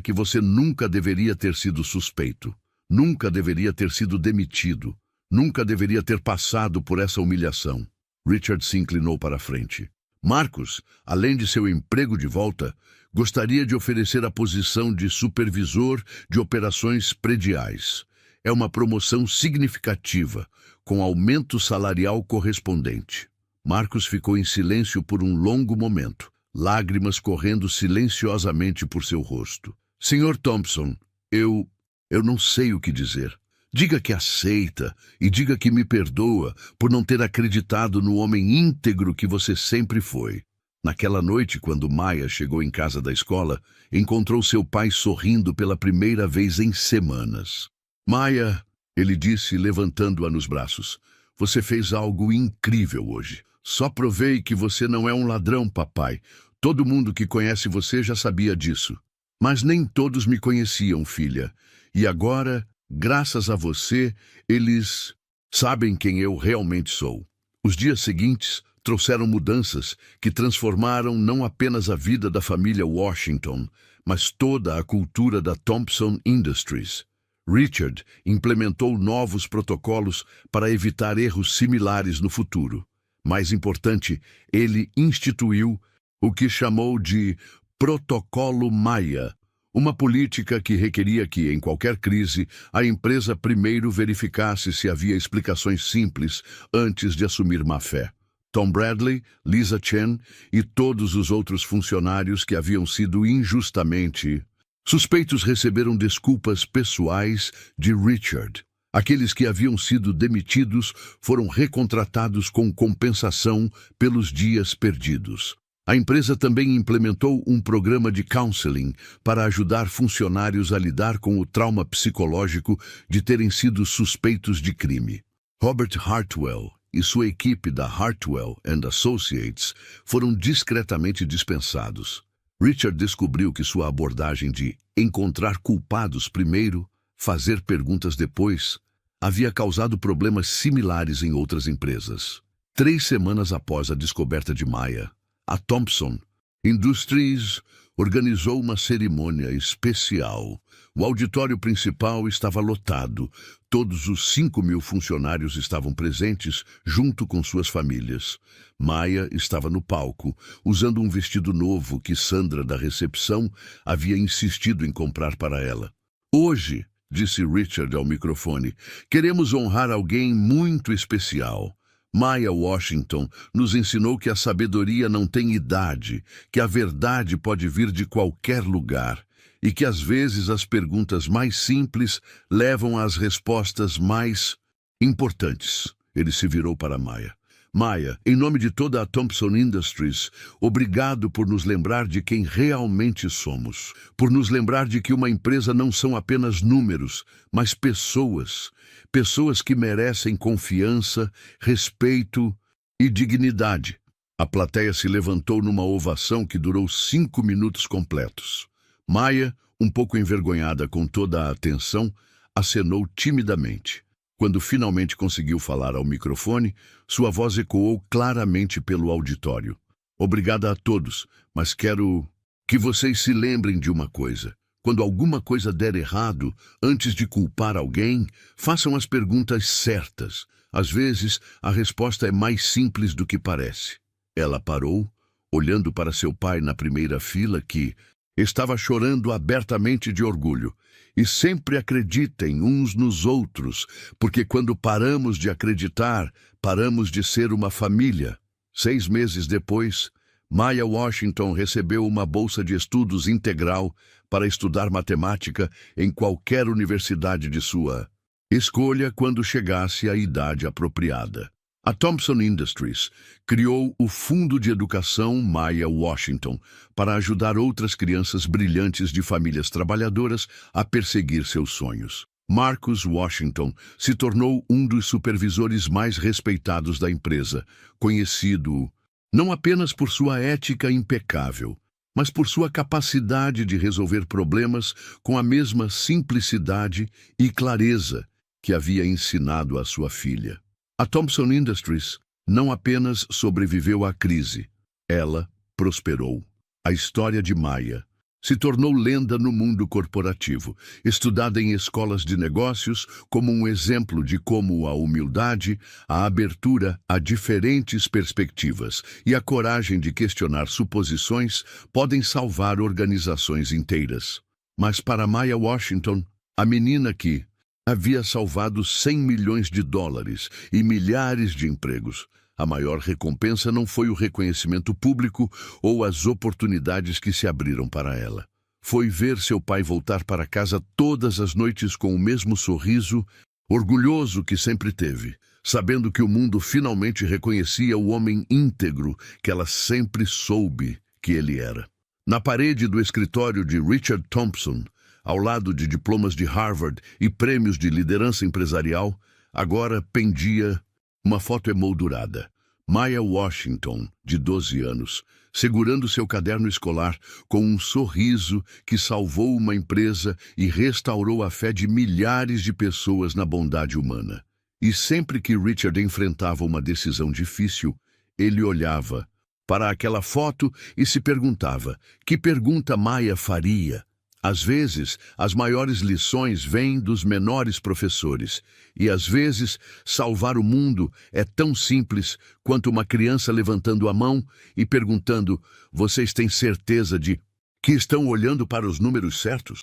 que você nunca deveria ter sido suspeito, nunca deveria ter sido demitido, nunca deveria ter passado por essa humilhação. Richard se inclinou para a frente. Marcus, além de seu emprego de volta, Gostaria de oferecer a posição de supervisor de operações prediais. É uma promoção significativa, com aumento salarial correspondente. Marcos ficou em silêncio por um longo momento, lágrimas correndo silenciosamente por seu rosto. Senhor Thompson, eu não sei o que dizer. Diga que aceita e diga que me perdoa por não ter acreditado no homem íntegro que você sempre foi. Naquela noite, quando Maya chegou em casa da escola, encontrou seu pai sorrindo pela primeira vez em semanas. Maya, ele disse, levantando-a nos braços, você fez algo incrível hoje. Só provei que você não é um ladrão, papai. Todo mundo que conhece você já sabia disso. Mas nem todos me conheciam, filha. E agora, graças a você, eles sabem quem eu realmente sou. Os dias seguintes trouxeram mudanças que transformaram não apenas a vida da família Washington, mas toda a cultura da Thompson Industries. Richard implementou novos protocolos para evitar erros similares no futuro. Mais importante, ele instituiu o que chamou de Protocolo Maya, uma política que requeria que, em qualquer crise, a empresa primeiro verificasse se havia explicações simples antes de assumir má-fé. Tom Bradley, Lisa Chen e todos os outros funcionários que haviam sido injustamente suspeitos receberam desculpas pessoais de Richard. Aqueles que haviam sido demitidos foram recontratados com compensação pelos dias perdidos. A empresa também implementou um programa de counseling para ajudar funcionários a lidar com o trauma psicológico de terem sido suspeitos de crime. Robert Hartwell e sua equipe da Hartwell & Associates foram discretamente dispensados. Richard descobriu que sua abordagem de encontrar culpados primeiro, fazer perguntas depois, havia causado problemas similares em outras empresas. 3 semanas após a descoberta de Maya, a Thompson Industries organizou uma cerimônia especial. O auditório principal estava lotado. Todos os 5.000 funcionários estavam presentes, junto com suas famílias. Maya estava no palco, usando um vestido novo que Sandra, da recepção, havia insistido em comprar para ela. Hoje, disse Richard ao microfone, queremos honrar alguém muito especial. Maya Washington nos ensinou que a sabedoria não tem idade, que a verdade pode vir de qualquer lugar e que às vezes as perguntas mais simples levam às respostas mais importantes. Ele se virou para Maya. Maya, em nome de toda a Thompson Industries, obrigado por nos lembrar de quem realmente somos, por nos lembrar de que uma empresa não são apenas números, mas pessoas. Pessoas que merecem confiança, respeito e dignidade. A plateia se levantou numa ovação que durou 5 minutos completos. Maya, um pouco envergonhada com toda a atenção, acenou timidamente. Quando finalmente conseguiu falar ao microfone, sua voz ecoou claramente pelo auditório. Obrigada a todos, mas quero que vocês se lembrem de uma coisa. Quando alguma coisa der errado, antes de culpar alguém, façam as perguntas certas. Às vezes, a resposta é mais simples do que parece. Ela parou, olhando para seu pai na primeira fila, que estava chorando abertamente de orgulho. E sempre acreditem uns nos outros, porque quando paramos de acreditar, paramos de ser uma família. 6 meses depois, Maya Washington recebeu uma bolsa de estudos integral para estudar matemática em qualquer universidade de sua escolha quando chegasse à idade apropriada. A Thompson Industries criou o Fundo de Educação Maya Washington para ajudar outras crianças brilhantes de famílias trabalhadoras a perseguir seus sonhos. Marcus Washington se tornou um dos supervisores mais respeitados da empresa, conhecido não apenas por sua ética impecável, mas por sua capacidade de resolver problemas com a mesma simplicidade e clareza que havia ensinado à sua filha. A Thompson Industries não apenas sobreviveu à crise, ela prosperou. A história de Maya, Se tornou lenda no mundo corporativo, estudada em escolas de negócios como um exemplo de como a humildade, a abertura a diferentes perspectivas e a coragem de questionar suposições podem salvar organizações inteiras. Mas para Maya Washington, a menina que havia salvado 100 milhões de dólares e milhares de empregos, a maior recompensa não foi o reconhecimento público ou as oportunidades que se abriram para ela. Foi ver seu pai voltar para casa todas as noites com o mesmo sorriso, orgulhoso que sempre teve, sabendo que o mundo finalmente reconhecia o homem íntegro que ela sempre soube que ele era. Na parede do escritório de Richard Thompson, ao lado de diplomas de Harvard e prêmios de liderança empresarial, agora pendia uma foto emoldurada. Maya Washington, de 12 anos, segurando seu caderno escolar com um sorriso que salvou uma empresa e restaurou a fé de milhares de pessoas na bondade humana. E sempre que Richard enfrentava uma decisão difícil, ele olhava para aquela foto e se perguntava: que pergunta Maya faria? Às vezes, as maiores lições vêm dos menores professores, e às vezes, salvar o mundo é tão simples quanto uma criança levantando a mão e perguntando: vocês têm certeza de que estão olhando para os números certos?